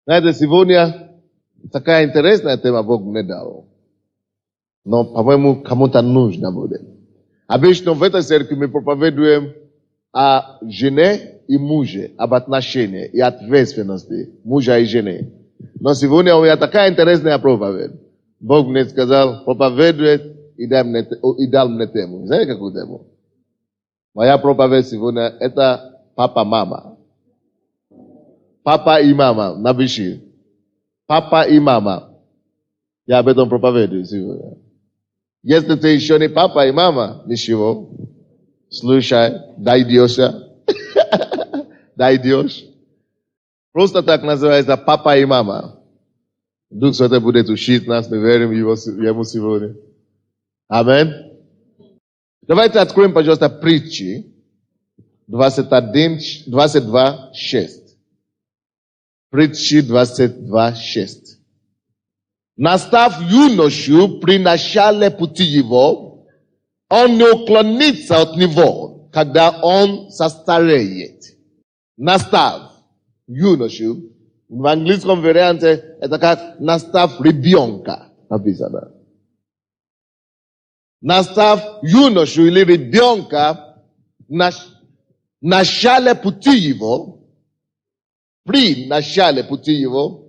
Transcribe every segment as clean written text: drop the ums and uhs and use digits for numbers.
Знаете, сегодня такая интересная тема Бог мне дал. Но, по-моему, кому-то нужно будет. Обычно в этой церкви мы проповедуем о жене и муже, об отношениях и ответственности мужа и жены. Но сегодня у меня такая интересная проповедь. Бог мне сказал, проповедует и дал мне тему. Знаете, какую тему? Моя проповедь сегодня это папа-мама. Папа и мама, напиши. Папа и мама. Я об этом проповедую сегодня. Если ты еще не папа и мама, ничего. Слушай, дойдешься. Дойдешь. Просто так называется папа и мама. Дух Святой будет учить нас, мы верим ему сегодня. Аминь. Давайте откроем, пожалуйста, притчи 22:6. Притчи 22:6. Настав юношу при начале пути его, он не уклонится от него, когда он состареет. Настав юношу, в английском варианте это как настав ребенка написано. Настав юношу или ребенка в начале пути его, при начале пути его.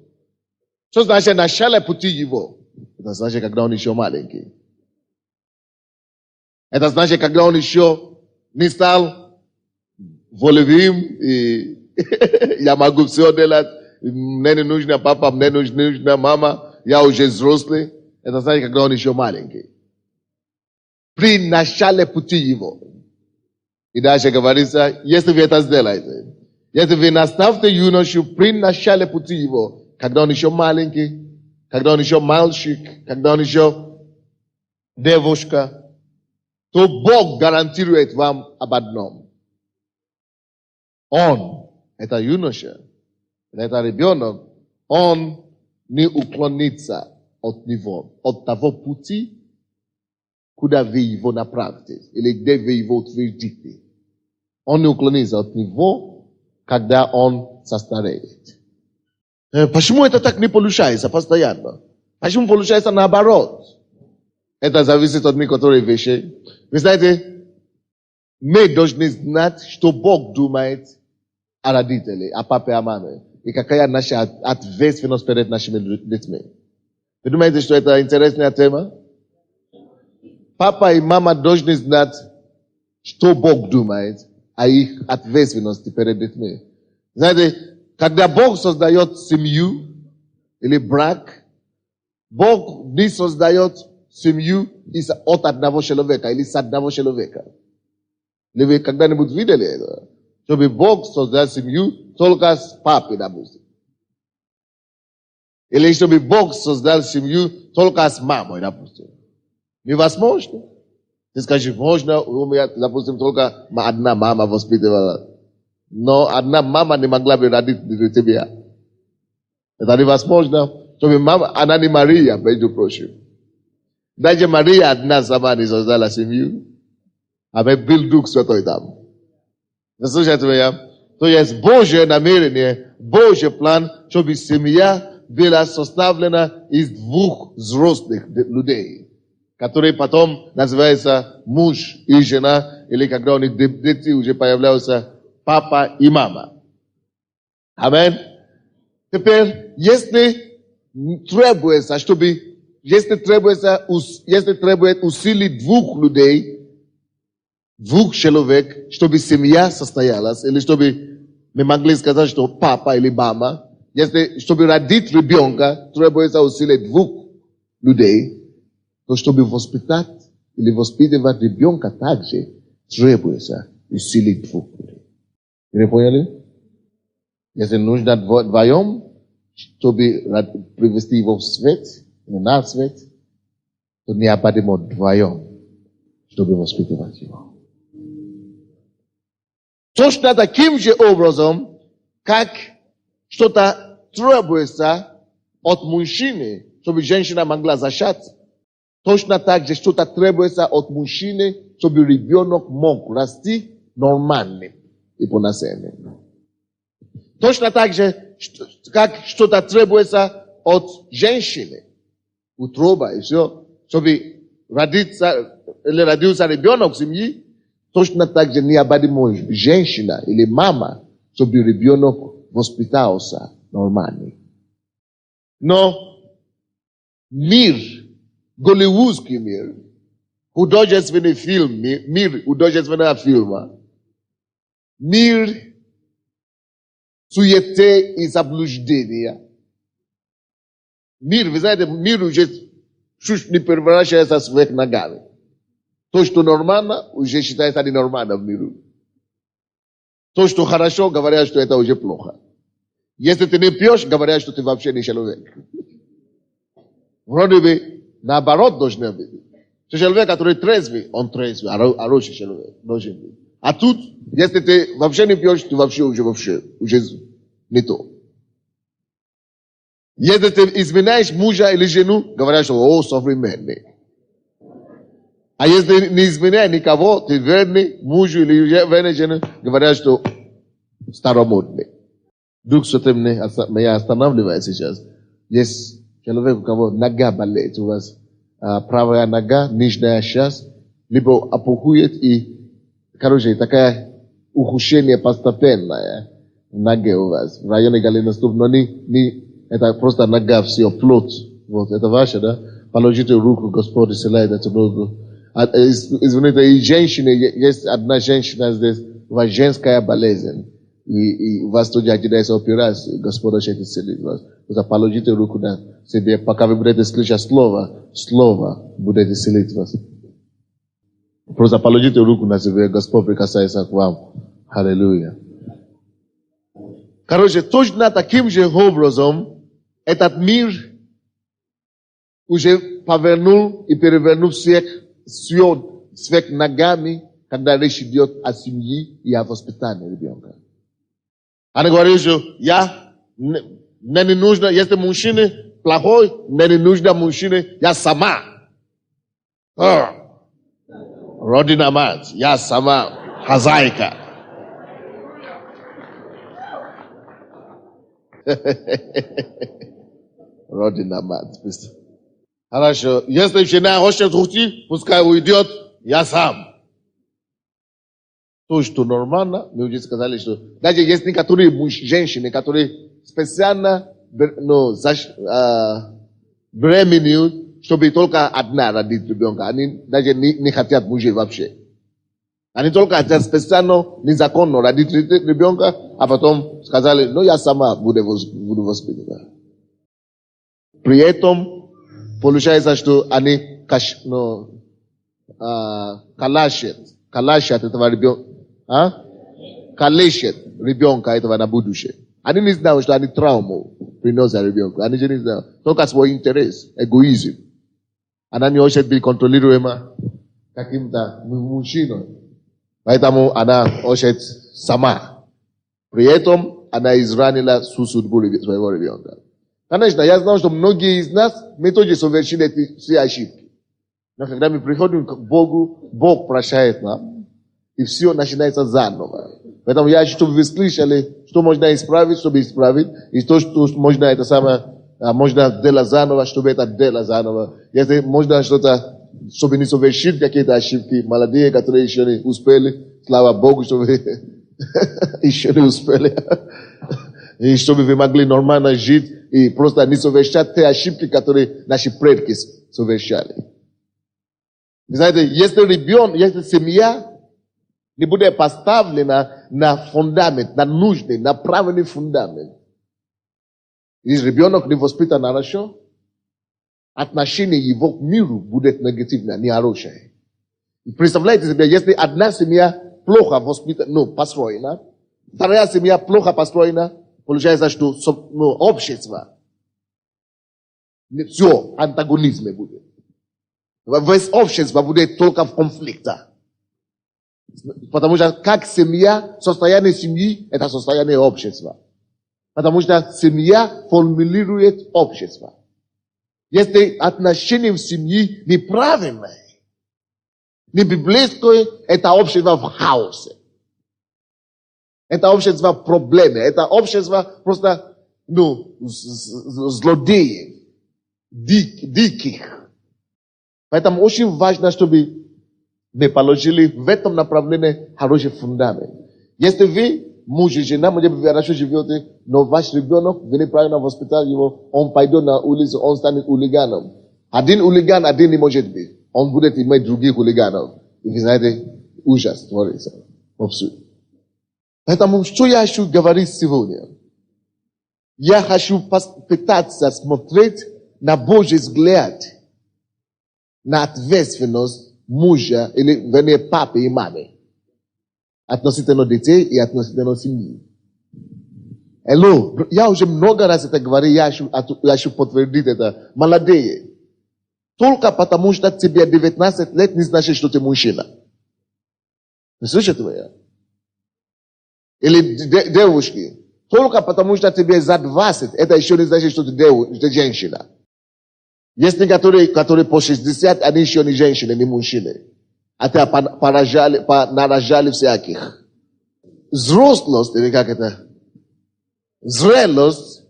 Что значит начале пути его? Это значит, когда он еще маленький. Это значит, когда он еще не стал волевым и я могу все делать. Мне не нужна папа, мне не нужна мама, я уже взрослый. Это значит, когда он еще маленький. При начале пути его. И дальше говорится, если вы это сделаете, если вы наставите юношу при начале пути его, когда он еще маленький, когда он еще мальчик, когда он еще девушка, то Бог гарантирует вам об одном. Он, это юноша, это ребенок, он не уклонится от него, от того пути, куда вы его направите, или где вы его утвердите. Он не уклонится от него, когда он состареет. Почему это так не получается постоянно? Почему получается наоборот? Это зависит от некоторых вещей. Вы знаете, мы должны знать, что Бог думает о родителях, о папе и о маме. И какая наша ответственность перед нашими детьми. Вы думаете, что это интересная тема? Папа и мама должны знать, что Бог думает о их ответственности перед детьми. Знаете, когда Бог создает семью или брак, Бог не создает семью от одного человека или с одного человека. Вы когда-нибудь видели это? Чтобы Бог создал семью только с папой, допустим. Или чтобы Бог создал семью только с мамой, допустим. Невозможно. Ты скажешь, можно, у меня, допустим, только одна мама воспитывала. Но одна мама не могла бы родить для тебя. Это невозможно. Чтобы мама, она не Мария, между прочим. Даже Мария одна сама не создала семью. А был Дух Святой там. Вы слышите меня? То есть Божье намерение, Божий план, чтобы семья была составлена из двух взрослых людей, которые потом называются муж и жена, или когда у них дети уже появляются папа и мама. Аминь. Теперь, если требуется усилий двух людей, двух человек, чтобы семья состоялась, или чтобы мы могли сказать, что папа или мама, чтобы родить ребенка, требуется усилий двух людей, то чтобы воспитать или воспитывать ребенка также требуется усилий двух людей. Вы поняли? Если нужно вдвоем, чтобы привести его в свет, на свет, то необходимо вдвоем, чтобы воспитывать его. Точно таким же образом, как что-то требуется от мужчины, чтобы женщина могла зачать, точно так же что-то требуется от мужчины, чтобы ребенок мог расти нормальным и полноценным. Точно так же, как что-то требуется от женщины. Утроба и все. Чтобы родиться, или родился ребенок в семье, точно так же необходимо женщина или мама, чтобы ребенок воспитался нормально. Но мир, голливудский мир, художественный фильм, мир художественного фильма, мир суеты и заблуждения. Мир, вы знаете, мир уже чуть не превращается в своих ногами. То, что нормально, уже считается ненормально в миру. То, что хорошо, говорят, что это уже плохо. Если ты не пьешь, говорят, что ты вообще не человек. Вроде бы наоборот должно быть. Человек, который трезвый, он трезвый, хороший человек должен быть. А тут, если ты вообще не пьешь, ты вообще уже не то. Если ты изменяешь мужа или жену, говорят, что современный. А если не изменяешь никого, ты верный мужу или верной жене, говорят, что старомодный. Дух Святой меня останавливает сейчас. Есть человек, у кого нога болит, у вас правая нога, нижняя часть, либо опухует и, такое ухудшение постепенное в ноге у вас, в районе голеностоп, но это просто нога, все, плоть. Вот, это ваше, да? Положите руку, Господь исцеляет эту ногу. Извините, и женщины, есть одна женщина здесь, у вас женская болезнь. И у вас тоже ожидается операция, Господь хочет исцелить вас. Просто положите руку на себе, пока вы будете слышать слово будет исцелить вас. Просто положите руку на себя, Господь прикасается к вам. Аллилуйя. Точно таким же образом этот мир уже повернул и перевернул всех ногами, когда речь идет о семье и о воспитании ребенка. Она говорит, что мне не нужно, если мужчина плохой, мне не нужно мужчина, я сама. Родина мать, я сама хозяйка. Родина мать. Хорошо. Если жена хочет уйти, пускай уйдет, я сам. То, что нормально, мы уже сказали, что даже есть некоторые женщины, которые специально беременеют, чтобы только одна родить ребенка. Они даже не хотят мужей вообще. Они только хотят специально, незаконно родить ребенка, а потом сказали, я сама буду воспитывать. При этом получается, что они калашат этого ребенка. Калечат ребенка этого на будущее. Они не знают, что они травму приносят ребенку. Они не знают. Только свой интерес, эгоизм. Она не хочет быть контролируема каким-то мужчиной. Поэтому она хочет сама. При этом она изранила судьбу своего ребенка. Конечно, я знаю, что многие из нас, мы тоже совершили эти все ошибки. Но когда мы приходим к Богу, Бог прощает нам. И все начинается заново. Поэтому я хочу, чтобы вы слышали, что можно исправить, чтобы исправить. И то, что можно можно делать заново, чтобы это делать заново. Если можно что-то, чтобы не совершить какие-то ошибки, молодые, которые еще не успели, слава Богу, что вы еще не успели. И чтобы вы могли нормально жить и просто не совершать те ошибки, которые наши предки совершали. Вы знаете, если семья не будет поставлена на фундамент, на нужный, на правильный фундамент, и ребенок не воспитан хорошо, отношение его к миру будет негативное, нехорошее. И представляете себе, если одна семья плохо построена, вторая семья плохо построена, получается, что общество, все, антагонизм будет. Весь общество будет только в конфликтах. Потому что как семья, состояние семьи, это состояние общества. Потому что семья формулирует общество. Если отношения в семье неправильные, не библейское, это общество в хаосе. Это общество проблемы. Это общество просто, злодеев, диких. Поэтому очень важно, чтобы мы положили в этом направлении хороший фундамент. Если вы, муж и жена, может быть, вы хорошо живете, но ваш ребенок, вы неправильно воспитали его, он пойдет на улицу, он станет хулиганом. Один хулиган, один не может быть. Он будет иметь других хулиганов. И вы знаете, ужас творится. Поэтому, что я хочу говорить сегодня? Я хочу пытаться смотреть на Божий взгляд, на ответственность мужа, или, вернее, папы и мамы. Относительно детей и относительно семьи. Я уже много раз это говорил, я хочу подтвердить это. Молодые. Только потому, что тебе 19 лет, не значит, что ты мужчина. Вы слышите меня? Или девушки. Только потому, что тебе за 20, это еще не значит, что ты женщина. Есть некоторые, которые по 60, они еще не женщины, не мужчины. Это нарожали всяких. Взрослость, или как это? Зрелость,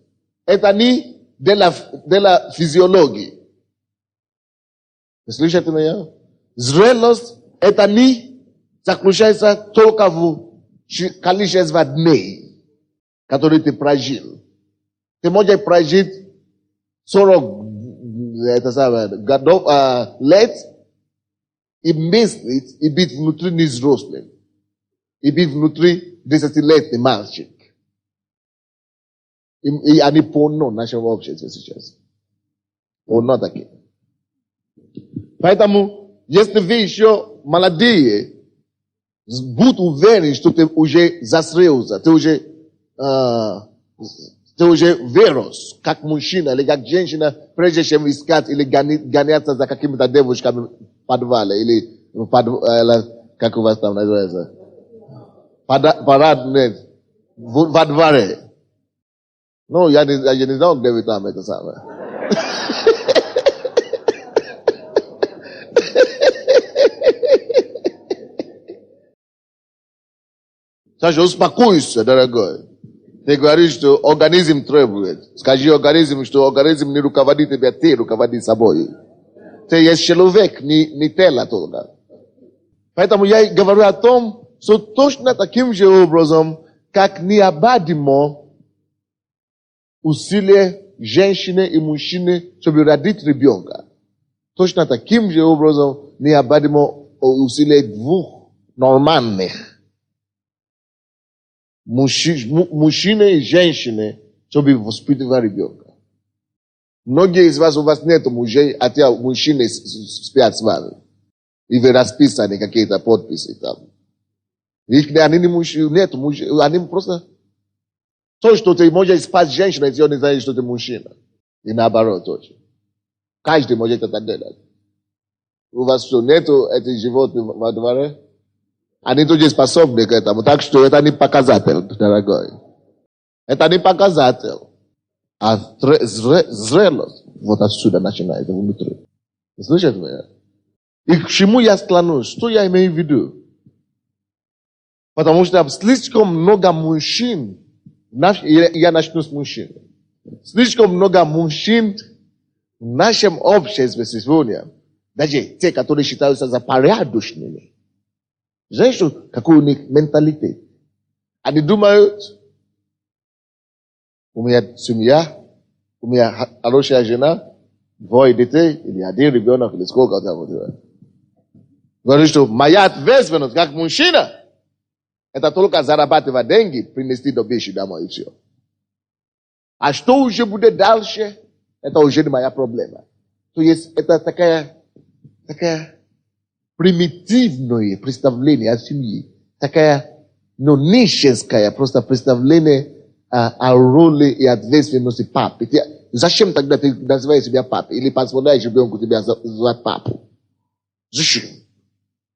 это не для физиологии. Вы слышите меня? Зрелость, это не заключается только в количестве дней, которые ты прожил. Ты можешь прожить 40 лет, и мыслить, и быть внутри не взрослым. И быть внутри 10-летний мальчик. И они полно нашего общества сейчас. Полно такие. Поэтому, если вы еще молодые, будь уверен, что ты уже засрелся, ты уже вырос, как мужчина или как женщина, прежде чем искать или гоняться за какими-то девушками в подвале, или как у вас там называется? Парад, нет, во дворе. Ну, я не знаю, где вы там это самое. Саша, успокойся, дорогой. Ты говоришь, что организм требует. Скажи организм, что организм не руководит тебя, ты руководишь собой. Ты есть человек, не тело только. Поэтому я говорю о том, что точно таким же образом, как необходимо усилие женщины и мужчины, чтобы родить ребенка. Точно таким же образом необходимо усилие двух нормальных. Мужчины и женщины, чтобы воспитывать ребенка. Многие из вас, у вас нет мужей, а те мужчины спят с вами. И вы расписаны какие-то подписи там. Они не мужчины, нет мужчин, они просто... То, что ты можешь спать с женщиной, ты не знаешь, что ты мужчина. И наоборот тоже. Каждый может это делать. У вас что, нету этих животных во дворе? Они тоже способны к этому. Так что это не показатель, дорогой. Это не показатель. А зрелость вот отсюда начинается внутри. Слышите меня? И к чему я склонюсь? Что я имею в виду? Потому что слишком много мужчин, я начну с мужчин. Слишком много мужчин в нашем обществе сегодня, даже те, которые считаются за порядочными, знаешь, какой у них менталитет? Они думают, у меня семья, у меня хорошая жена, двое детей, или один ребенок, или сколько там. Говорит, что моя ответственность как мужчина, это только зарабатывать деньги, принести до вещи домой и все. А что уже будет дальше, это уже не моя проблема. То есть это такая примитивное представление о семье. Такая, нищенское просто представление о роли и ответственности папы. Зачем тогда ты называешь себя папой? Или позволяешь ребенку тебя звать папу? Зачем?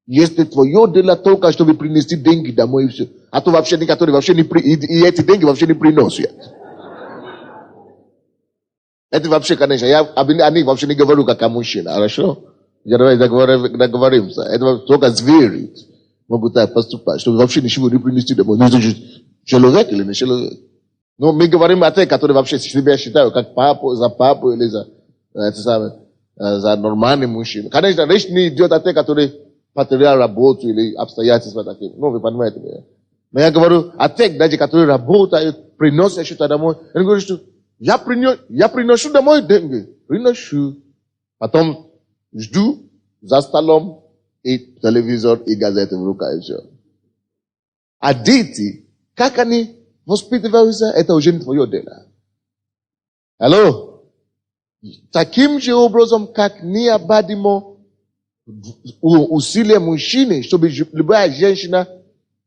Если твое дело только, чтобы принести деньги домой и все. А то вообще некоторые вообще не и эти деньги вообще не приносят. Это вообще, конечно, я о них вообще не говорю как о мужчине, хорошо? Давай договоримся. Это только звери могут так поступать, чтобы вообще ничего не принести домой. Человек или не человек. Но мы говорим о тех, которые вообще себя считают как папу, за папу или за нормальный мужчина. Конечно, речь не идет о тех, которые потеряли работу или обстоятельства такие. Ну, вы понимаете меня. Но я говорю о тех, даже которые работают, приносят что-то домой. Они говорят, что я приношу домой деньги. Приношу. Потом жду за столом и телевизор, и газеты в руках. И все. А дети, как они воспитываются, это уже не твое дело. Алло? Таким же образом, как необходимо усилия мужчины, чтобы любая женщина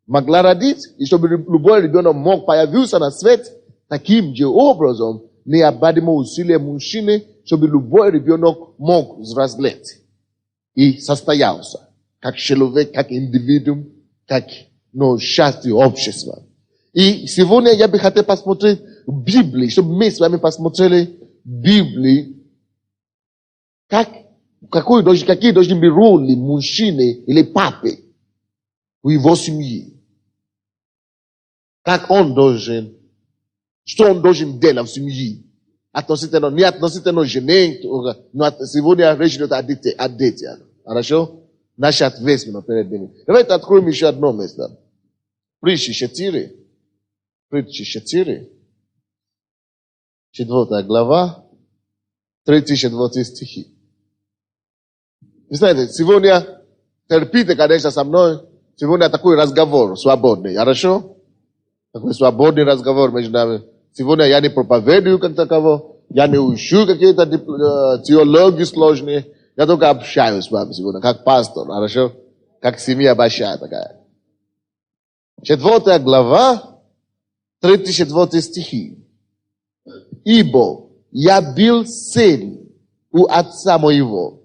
могла родить, и чтобы любой ребенок мог появиться на свет, таким же образом необходимо усилия мужчины, чтобы любой ребенок мог взрослеть и состоялся, как человек, как индивидуум, как счастье общества. И сегодня я бы хотел посмотреть в Библии, чтобы мы с вами посмотрели в Библии, какие должны быть роли мужчины или папы в его семье. Как он должен, что он должен делать в семье. Относительно, не относительно жены, но сегодня речь идет о детях. Хорошо? Наша ответственность перед ними. Давайте откроем еще одно место. Притчи 4. Притчи 4. 4 глава. 3-4 стихи. Вы знаете, сегодня терпите, конечно, со мной. Сегодня такой разговор свободный. Хорошо? Такой свободный разговор между нами. Сегодня я не проповедую как таково. Я не учу какие-то теологии сложные. Я только общаюсь с вами сегодня, как пастор. Хорошо? Как семья большая такая. 4 глава, 3-4 стихи. Ибо я был сын у отца моего,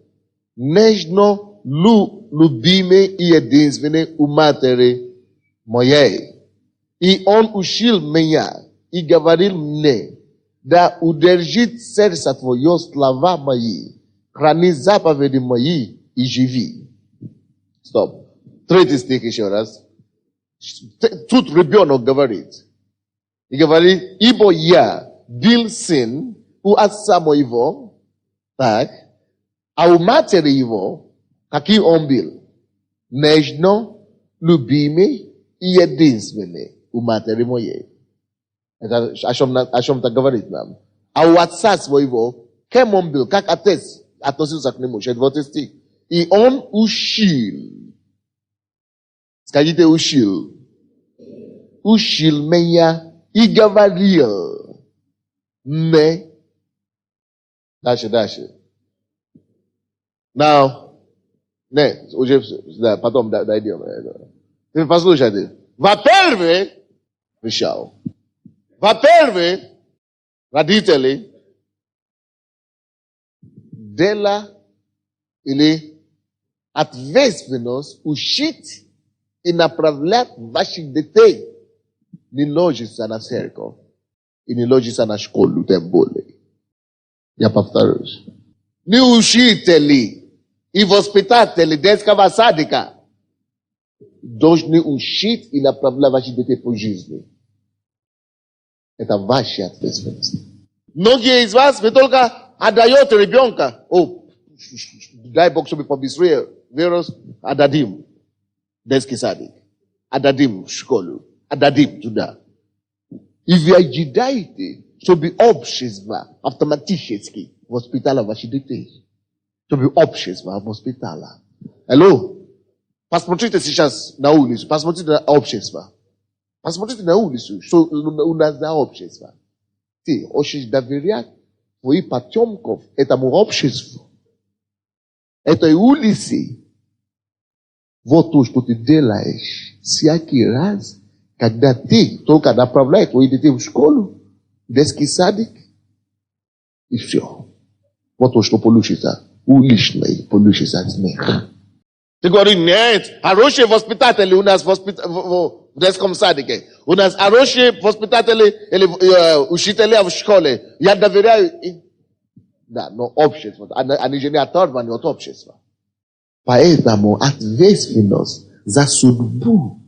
нежно любимый и единственный у матери моей. И он учил меня и говорил мне, да удержит сердце твое слова мои, храни заповеди мои и живи. Стоп. 3 стих еще раз. Тут ребенок говорит. И говорит, ибо я был сын у отца моего, так, а у матери его, каким он был? Нежно, любимый и единственный у матери моей. Это о чем-то говорит нам. А у отца своего, кем он был, как отец относился к нему. 4 стих. И он учил. Скажите, учил. Учил меня и говорил мне. Дальше. Now, уже, потом дойдем. Ты послушайте. Во-первых, пришел. Во-первых, родители, дело или ответственность учить и направлять ваших детей не ложится на церковь и не ложится на школу, тем более. Я повторюсь. Не учители и воспитатели детского садика должны учить и направлять ваших детей по жизни. Это ваша ответственность. Многие из вас, вы только отдаете ребенка. Дай Бог, чтобы побыстрее вырос, отдадим детский садик, отдадим в школу, отдадим туда. И вы ожидаете, чтобы общество автоматически воспитало ваших детей. Чтобы общество воспитало. Алло? Посмотрите сейчас на улицу, посмотрите на общество. Посмотрите на улицу, что у нас за общество. Ты хочешь доверять твоих потомков этому обществу, этой улице. Вот то, что ты делаешь всякий раз, когда ты только направляешь твоих детей в школу, детский садик, и все. Вот то, что получится. Уличный получится смех. Ты говоришь, нет, хорошие воспитатели у нас в детском садике. У нас хорошие воспитатели или учителя в школе. Я доверяю. Да, но общество. Они же не оторваны от общества. Поэтому ответственность за судьбу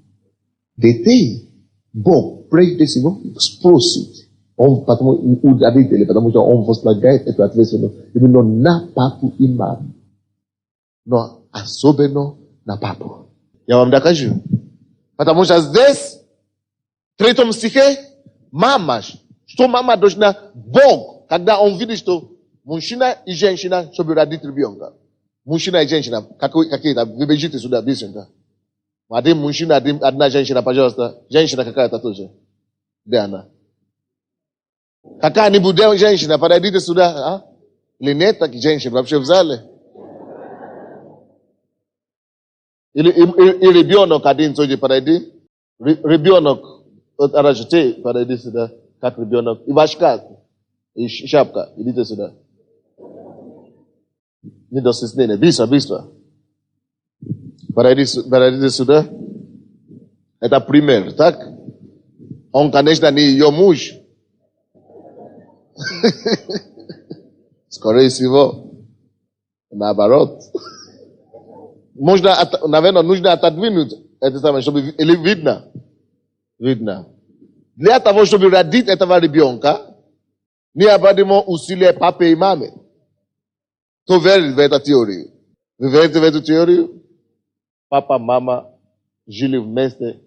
детей Бог прежде всего спросить. Он потому у родителей, потому что он возлагает эту ответственность именно на папу и маму. Но особенно на папу. Я вам докажу. Потому что здесь, в 3 стихе, мама, что мама должна, Бог, когда он видит, что мужчина и женщина, чтобы родить ребенка. Мужчина и женщина, какие-то, вы бежите сюда, быстренько. Один мужчина, одна женщина, пожалуйста. Женщина какая-то тоже. Где она? Какая-нибудь женщина, подойдите сюда. А? Или нет таких женщин вообще в зале? Или ребенок один тоже подойди. Ребенок, вот арашите, подойди сюда. Как ребенок. И башка, и шапка. Идите сюда. Не до стеснения. Быстро. Подойдите сюда. Это пример, так? Он, конечно, не ее муж. Скорее всего, наоборот. Можно, наверное, нужно отодвинуть это самое, чтобы или видно. Для того, чтобы родить этого ребенка, необходимо усилие папы и мамы. Кто верит в эту теорию? Вы верите в эту теорию? Папа, мама жили вместе,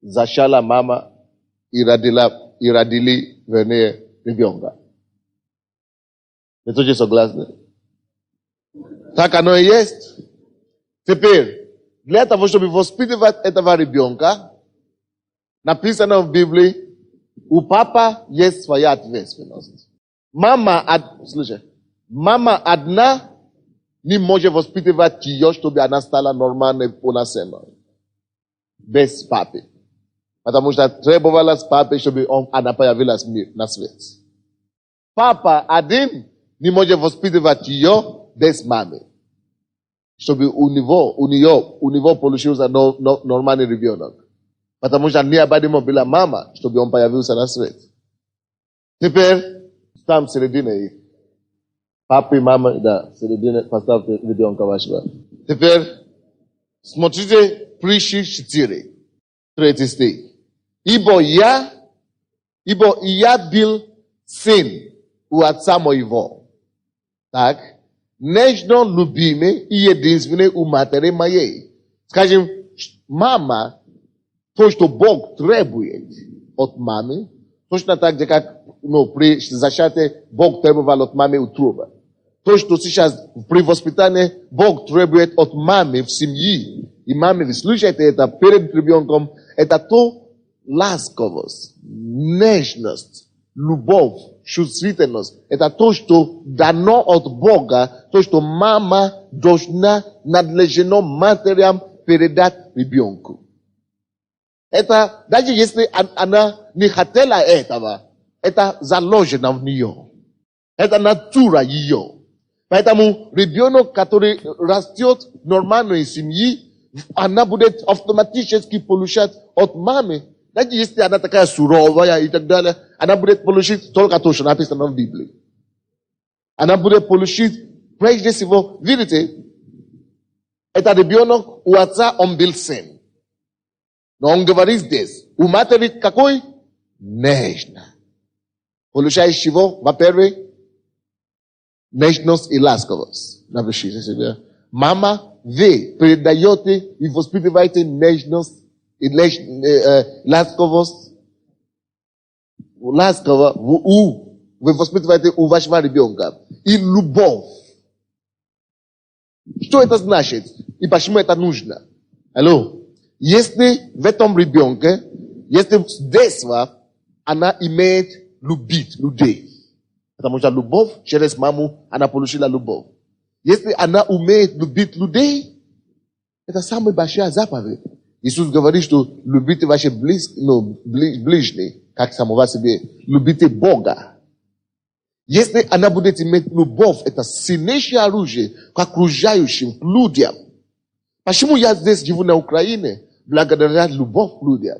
зачала мама и родили, вернее, ребенка. Вы тоже согласны? Так оно и есть. Теперь, для того, чтобы воспитывать этого ребенка, написано в Библии, у папы есть своя ответственность. Мама одна не может воспитывать ее, чтобы она стала нормальной, полноценной. Без папы. Потому что требовалось папе, чтобы она появилась на свет. Папа один не может воспитывать ее без мамы. Чтобы у него получился нормальный ребенок. Потому что необходимо была мама, чтобы он появился на свет. Теперь, там в середине их. Папа и мама, да, в середине, поставьте видео вашего. Теперь, смотрите, Притчи 4, 3 стих. Ибо я был сын у отца моего. Так? Нежно любимый и единственный у матери моей. Скажем, мама, то, что Бог требует от мамы, точно так же, как при зачатии Бог требовал от мамы утроба. То, что сейчас при воспитании Бог требует от мамы в семье, и мамы, вы слушаете это перед ребенком, это то ласковость, нежность, любовь, чувствительность. Это то, что дано от Бога, то, что мама должна надлежно матерям передать ребенку. Это, даже если она не хотела этого, это заложено в нее. Это натура ее. Поэтому ребенок, который растет в нормальной семье, она будет автоматически получать от мамы. Даже если она такая суровая и так далее, она будет получить только то, что написано в Библии. Она будет получить, прежде всего, видите, это ребенок у отца он был сын. Но он говорит здесь, у матери какой? Нежно. Получаешь чего? Во-первых, нежность и ласковость. Напишите себе. Мама, вы передаете и воспитываете нежность и ласковость. Вы воспитываете у вашего ребенка. И любовь. Что это значит? И почему это нужно? Алло? Если в этом ребенке, если с детства она имеет любить людей. Потому что любовь через маму, она получила любовь. Если она умеет любить людей, это самая большая заповедь. Иисус говорит, что любите ваши ближних, как самого себе. Любите Бога. Если она будет иметь любовь, это сильнейшее оружие к окружающим людям. Почему я здесь живу на Украине? Благодаря любовь к людям,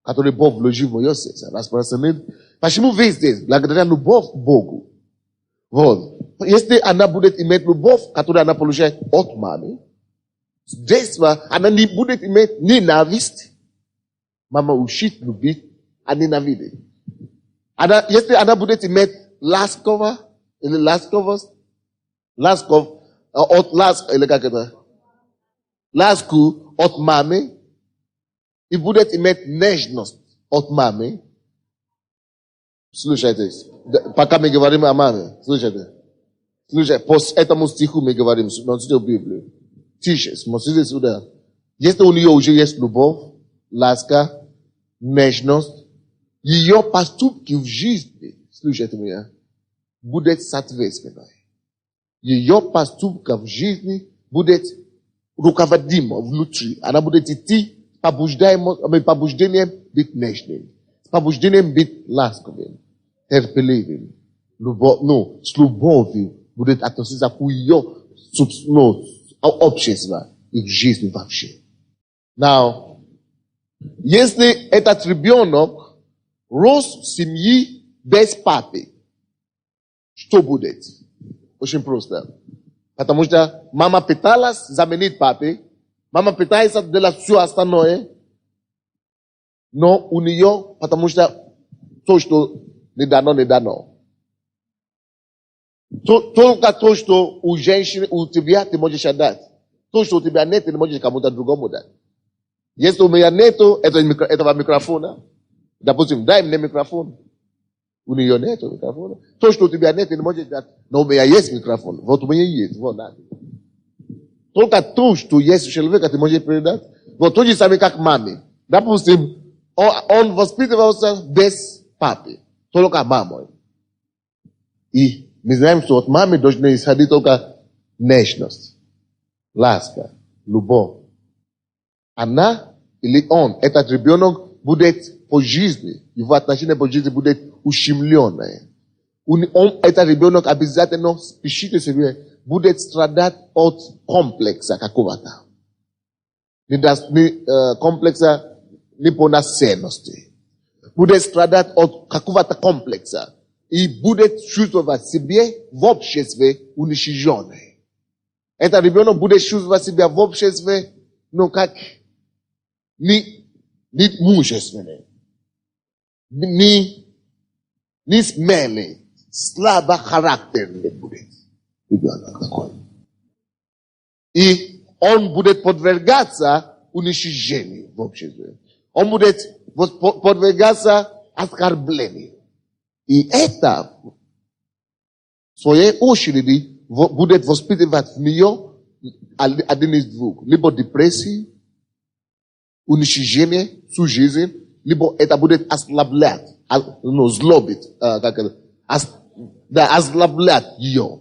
которую Бог вложил в мое сердце. Почему вы здесь? Благодаря любовь к Богу. Вот. Если она будет иметь любовь, которую она получает от мамы, с детства она не будет иметь ненависть. Мама учит любить anina vide. Ana yesterday ana bude ti met last cover, in the last covers, last cover, last eleka keta, last ku ot mame. I bude ti met nejnost ot mame. Слушайте, пока мы говорим о маме, слушайте, по этому стиху мы говорим, смотрите Библию. Тише, смотрите сюда. Если у нее уже есть любовь, ласка, нежность, ее поступки в жизни, слушайте меня, будут соответственны. Ее поступка в жизни будет руководима внутри. Она будет идти побуждением быть нежным, побуждением быть ласковым, терпеливым, с любовью будет относиться к ее обществу и к жизни вообще. Now, если этот ребенок рос в семье без папы, что будет? Очень просто. Потому что мама пыталась заменить папы, мама пытается делать все остальное, но у нее, потому что то, что не дано. Только то, что у женщины, у тебя ты можешь отдать. То, что у тебя нет, ты не можешь кому-то другому дать. Если у меня нету этого микрофона, допустим, дай мне микрофон. У нее нету микрофона. То, что у тебя нет, ты не можешь дать. Но у меня есть микрофон. Вот у меня есть. Вот, да. Только то, что есть у человека, ты можешь передать. Вот то же самое, как маме. Допустим, он воспитывался без папы. Только мамой. И мы знаем, что от мамы должны исходить только нежность, ласка, любовь. Она или он, этот ребенок, будет по жизни, его отношение по жизни будет ущемленное. Этот ребенок обязательно, пишите себе, будет страдать от комплекса какого-то. Комплекса неполноценности. Будет страдать от какого-то комплекса. И будет чувствовать себя в обществе уничиженным. Этот ребенок будет чувствовать себя в обществе, как не мужественный, не смелый, слабохарактерный будет ребенок такой. И он будет подвергаться уничижению в обществе. Он будет подвергаться оскорблению. И это, в своей очереди, будет воспитывать в нее один из двух. Либо депрессии, уничижение всю жизнь, либо это будет ослаблять, злобить, ослаблять ее.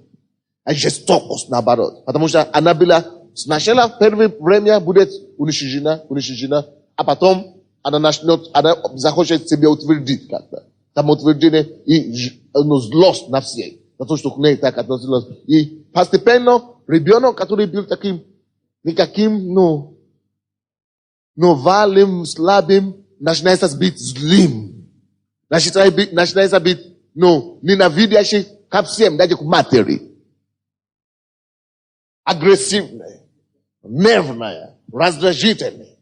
А жестокость наоборот. Потому что она была сначала в первое время будет уничижена, а потом она захочет себя утвердить как-то. Там утверждение и злость на всех. За то, что к ней так относилась. И постепенно ребенок, который был таким, никаким, валым, слабым, начинается быть злым. Начинается быть, ненавидящим ко всем, даже к матери. Агрессивная, нервная, раздражительная.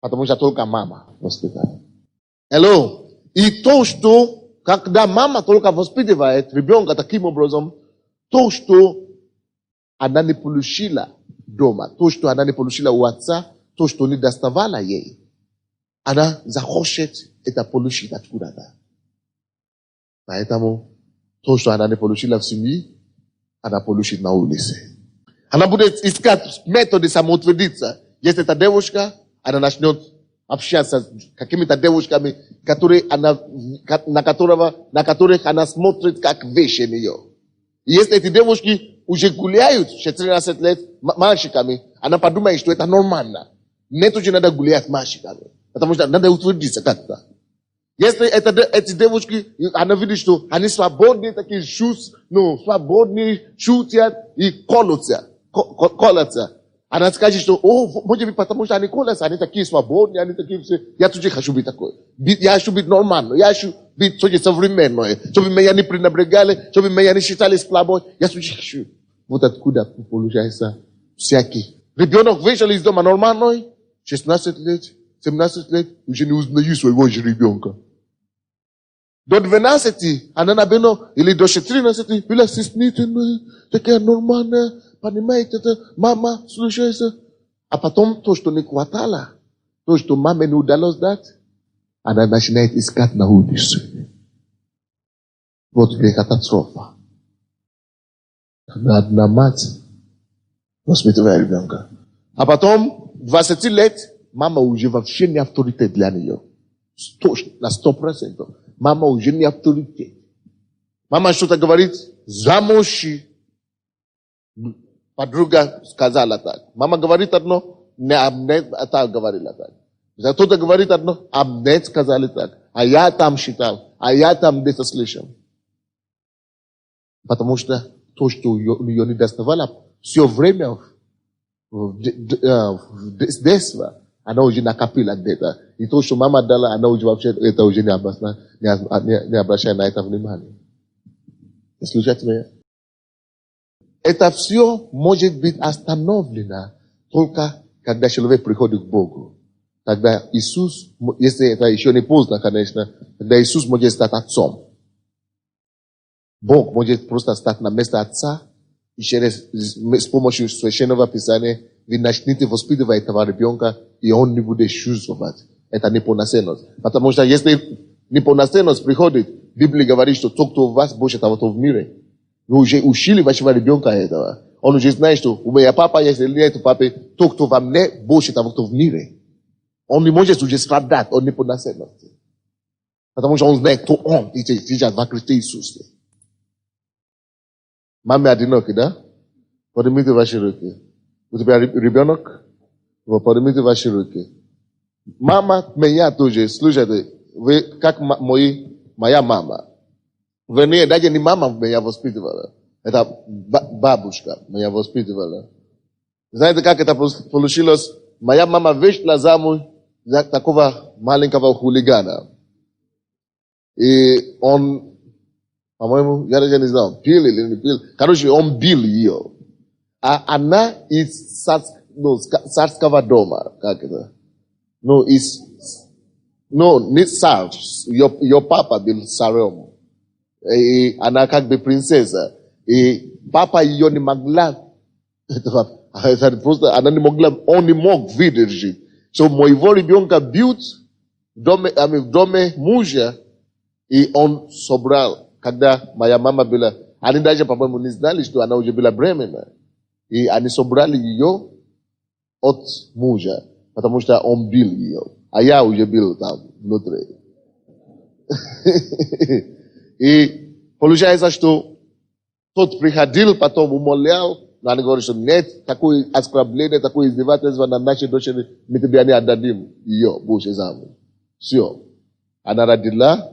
Потому что только мама воспитает. Hello. И то, что, когда мама только воспитывает ребенка таким образом, то, что она не получила дома, то, что она не получила у отца, то, что не доставала ей, она захочет это получить откуда-то. Поэтому то, что она не получила в семье, она получит на улице. Она будет искать методы самоутвердиться. Если эта девушка, она начнет общаться с какими-то девушками, на которых она смотрит как вещи нее. И если эти девушки уже гуляют 14 лет мальчиками, она подумает, что это нормально. Нет, уже надо гулять мальчиками. Потому что надо утвердиться как-то. Если эти девушки, она видит, что они свободные, такие свободные, шутят и колются. Она скажет, что, может быть, потому что они колятся, они такие свободные, они такие все. Я тоже хочу быть такой. Я хочу быть нормальным, я хочу быть тоже современным, чтобы меня не пренебрегали, чтобы меня не считали слабой. Я тоже хочу. Вот откуда получается всякий. Ребенок вышел из дома нормальный, 16 лет, 17 лет уже не узнаю своего же ребенка. До 12, она набила, или до 14, была стеснительная, такая нормальная, понимаете, это, мама, слушайся. А потом то, что не хватало, то, что маме не удалось дать, она начинает искать на улице. Вот где катастрофа. Когда одна мать воспитывает ребенка. А потом, 20 лет, мама уже вообще не авторитет для нее. На 100%. Мама уже не авторитет. Мама что-то говорит, замуж. Подруга сказала так. Мама говорит одно, не Амнет говорила так. Кто-то говорит одно, Амнет сказали так. А я там считал, а я там где-то слышал. Потому что то, что у нее не доставало, все время с детства, она уже накопила где-то. И то, что мама дала, она уже вообще это уже не обращает на это внимание. Слушайте меня. Это все может быть остановлено только когда человек приходит к Богу. Тогда Иисус, если это еще не поздно, конечно, тогда Иисус может стать отцом. Бог может просто стать на место отца, и с помощью священного писания вы начнете воспитывать этого ребенка, и он не будет чувствовать. Это неполноценность. Потому что если неполноценность приходит, Библия говорит, что тот, кто у вас, больше того, кто в мире. Вы уже учили вашего ребенка этого. Он уже знает, что у меня папа, если нет папы, тот, кто во мне, больше того, кто в мире. Он не может уже страдать от неполноценности. Потому что он знает, кто он, и сейчас во Христе Иисусе. Маме одиноки, да? Поднимите ваши руки. У тебя ребенок? Поднимите ваши руки. Мама меня тоже, слушайте, вы как моя мама. Вернее, даже не мама меня воспитывала. Это бабушка меня воспитывала. Знаете, как это получилось? Моя мама вышла замуж за такого маленького хулигана. И он, по-моему, я даже не знаю, пил или не пил. Короче, он бил ее. А она из царского дома. Как это? Не царь. Ее папа был царем. И она как бы принцесса. И папа ее не могла. Просто она не могла, он не мог выдержать. So, моего ребенка бьют в доме мужа, и он собрал, когда моя мама была, они даже, по-моему, не знали, что она уже была беременна. И они собрали ее от мужа, потому что он бил ее. А я уже бил там внутри. И получается, что тот приходил, потом умолял, но они говорят, что нет, такое оскорбление, такое издевательство на нашей дочери, мы тебе не отдадим ее больше замуж. Все. Она родила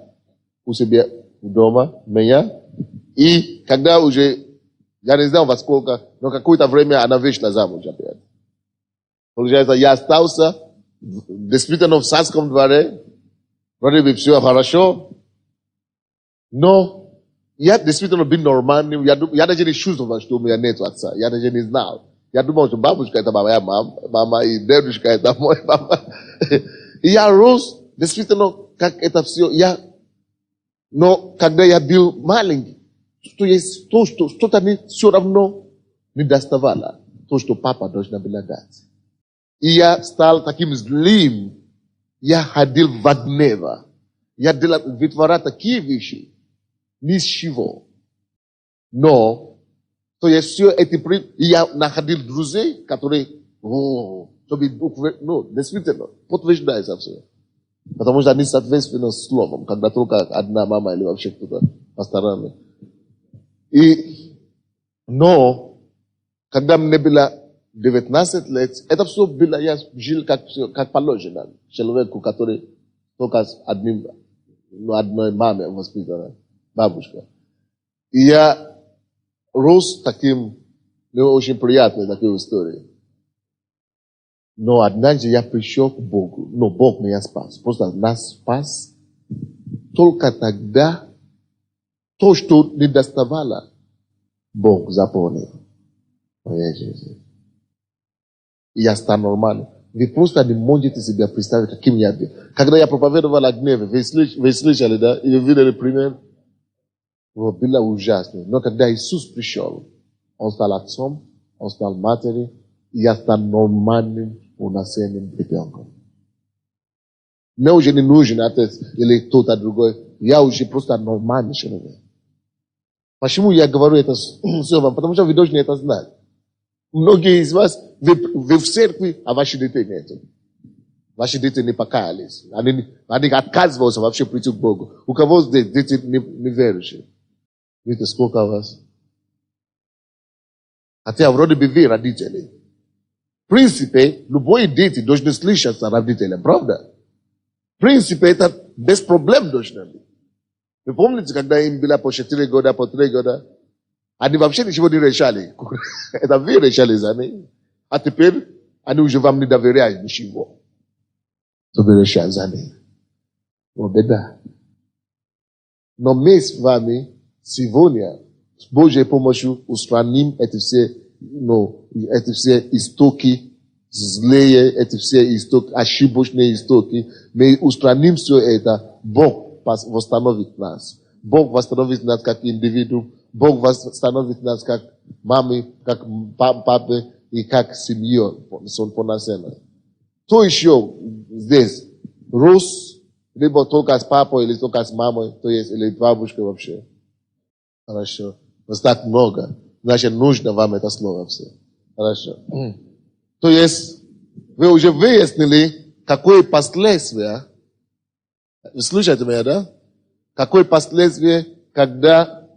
у себя дома меня. И когда уже, я не знаю во сколько, но какое-то время она вышла замуж опять. Получается, я остался действительно в царском дворе, вроде бы все хорошо, но я действительно был нормальным, я даже не чувствовал, что у меня нет отца, я даже не знал. Я думал, что бабушка это моя мама, и дедушка это мой мама. И я рос, действительно, как это все, но когда я был маленький, то есть то, что что-то все равно не доставало, то, что папа должна была дать. И я стал таким злым, я ходил в гневе, я вытворял такие вещи, ни с чего. Но, то есть все эти, я находил друзей, которые, действительно, подтверждается все. Потому что они соответственно словом, когда только одна мама или вообще кто-то посторонний. Но, когда мне было 19 лет, это все было, я жил как положено. Человеку, который только с одной маме воспитана, бабушка. И я рос таким, очень приятной такой историей. Но однажды я пришел к Богу. Но Бог меня спас. Просто нас спас. Только тогда то, что не доставало, Бог заполнил. Моя жизнь. И я стал нормальным. вы просто не можете себе представить, каким я был. Когда я проповедовал о гневе, вы слышали, да? И вы видели пример? Было ужасно. Но когда Иисус пришел, Он стал отцом, Он стал матерью, и я стал нормальным, полноценным ребенком. Мне уже не нужен отец или кто-то другой. Я уже просто нормальный человек. Почему я говорю это все вам? Потому что вы должны это знать. Многие из вас, вы в церкви, а ваши дети нет. Ваши дети не покаялись. Они отказываются вообще прийти к Богу. У кого здесь дети не верующие? Видите, сколько у вас? Хотя вроде бы вы родители. В принципе, любой дети должны слышаться родителям, правда? В принципе, это без проблем должно быть. Вы помните, когда им было по 4 года, по 3 года? Они вообще ничего не решали. Это вы решали за них. А теперь они уже вам не доверяют ничего. То вы решали за них. Ну, беда. Но мы с вами сегодня с Божьей помощью устраним эти все истоки злые, эти все истоки, ошибочные истоки. Мы устраним все это. Бог восстановит нас. Бог восстановит нас как индивиду. Бог восстановит нас как мамы, как папы и как семью полноценно. Кто еще здесь? Рус, либо только с папой, или только с мамой, то есть, или бабушкой вообще. Хорошо. Вас так много. Значит, нужно вам это слово все. Хорошо. То есть, вы уже выяснили, какое последствие. Вы слушаете меня, да? Какое последствие, когда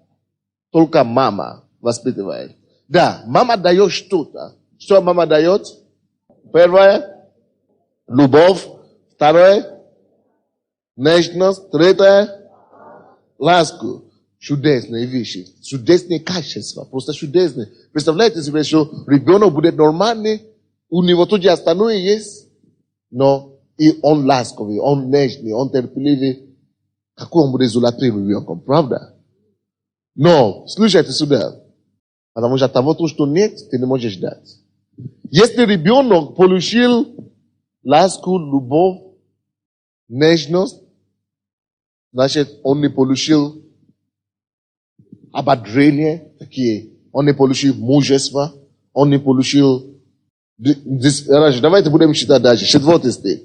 только мама воспитывает. Да, мама дает что-то. Что мама дает? Первое, любовь. Второе, нежность. Третье, ласку. Чудесные вещи. Чудесные качества. Просто чудесные. Представляете себе, что ребенок будет нормальный, у него тоже остальное есть, но и он ласковый, он нежный, он терпеливый. Какой он будет золотой ребенком, правда? Но, слушайте сюда. Потому что того, что нет, ты не можешь дать. Если ребенок получил ласку, любовь, нежность, значит, он не получил ободрение, такие. Он не получил мужество, он не получил... Давайте будем читать дальше. 4 стих.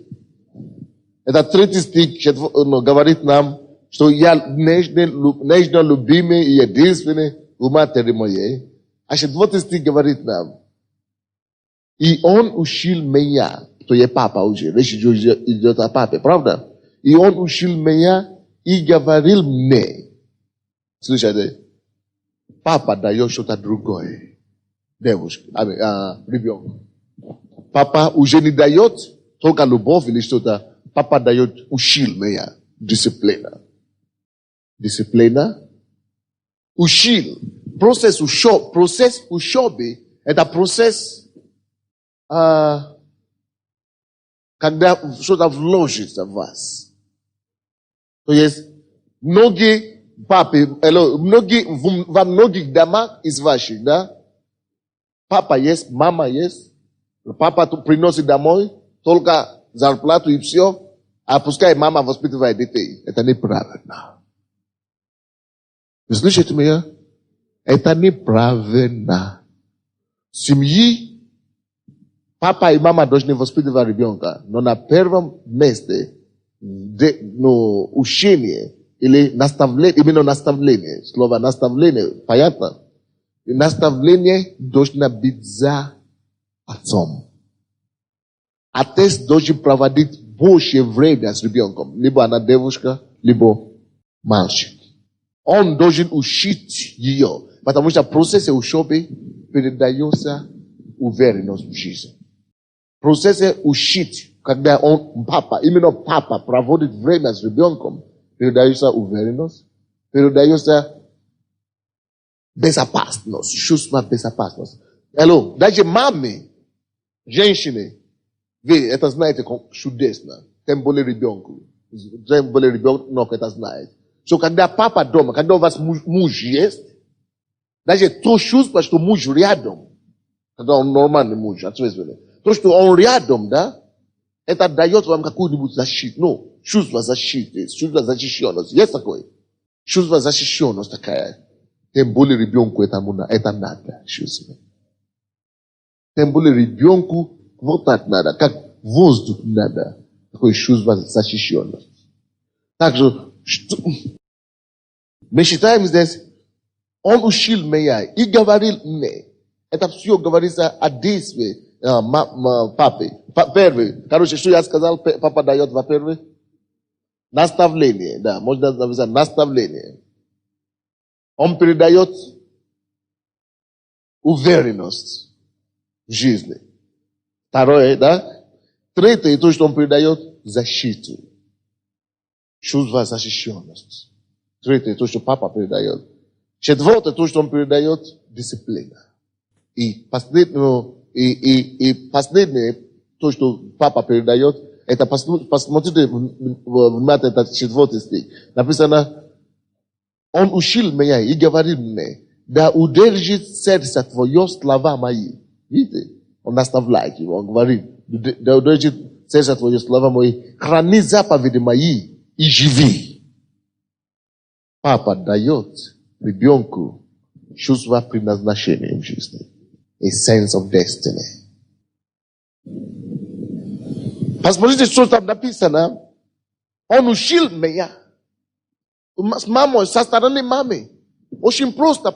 Это 3 стих говорит нам, что я нежно любимый и единственный в матери моей. А 4 стих говорит нам, и он учил меня, то есть папа уже, речь идет о папе, правда? И он учил меня и говорил мне, слушайте, папа дает что-то другое, девушке, ребенку. Папа уже не дает только любовь или что-то, папа дает учил меня, дисциплина. Дисциплина. Учил. Процесс учебы, это процесс, когда что-то вложится в вас. То есть, многие папы, во многих домах из ваших, да, папа есть, мама есть, папа приносит домой только зарплату и все, а пускай мама воспитывает детей. Это неправильно. Вы слышите меня? Это неправильно. В семье папа и мама должны воспитывать ребенка, но на первом месте учение или наставление, именно наставление, слово наставление, понятно? Наставление должно быть за отцом. Отец должен проводить больше времени с ребенком, либо она девушка, либо мальчик. Он должен учить ее, потому что в процессе учебы передается уверенность в жизни. В процессе учить, когда папа, именно папа проводит время с ребенком, передается уверенность, передается безопасность, чувство безопасности. Даже мамы, женщины, вы это знаете чудесно, тем более ребенку, это знает. So, когда папа дома, когда у вас муж есть, даже то чувство, что муж рядом, когда он нормальный муж, ответственный, то, что он рядом, да, Это дает вам какую-нибудь защиту. Ну, чувство защиты, чувство защищенности. Есть такое? Чувство защищенности такая. Тем более ребенку это надо чувствовать. Тем более ребенку вот так надо, как воздух надо. Такое чувство защищенности. Также, мы считаем здесь, он учил меня и говорил мне. Это все говорится о действии папы. Первый. Короче, что я сказал, папа дает, во-первых, наставление. Да, можно написать наставление. Он передает уверенность в жизни. Второе, да? Третье, то, что он передает защиту. Чувство защищенности. Третье, то, что папа передает. Четвертое, то, что он передает, дисциплина. И последнее, то, что папа передает, это посмотрите внимательно, это 4 стих. Написано, он учил меня и говорил мне, да удержит сердце твое слова мои. Видите? Он наставляет его, он говорит, да удержит сердце твое слова мои, храни заповеди мои и живи. Папа дает ребенку чувство предназначения в жизни. A sense of destiny. Посмотрите, что там написано. Он учил меня. С мамой, со стороны мамы. Очень просто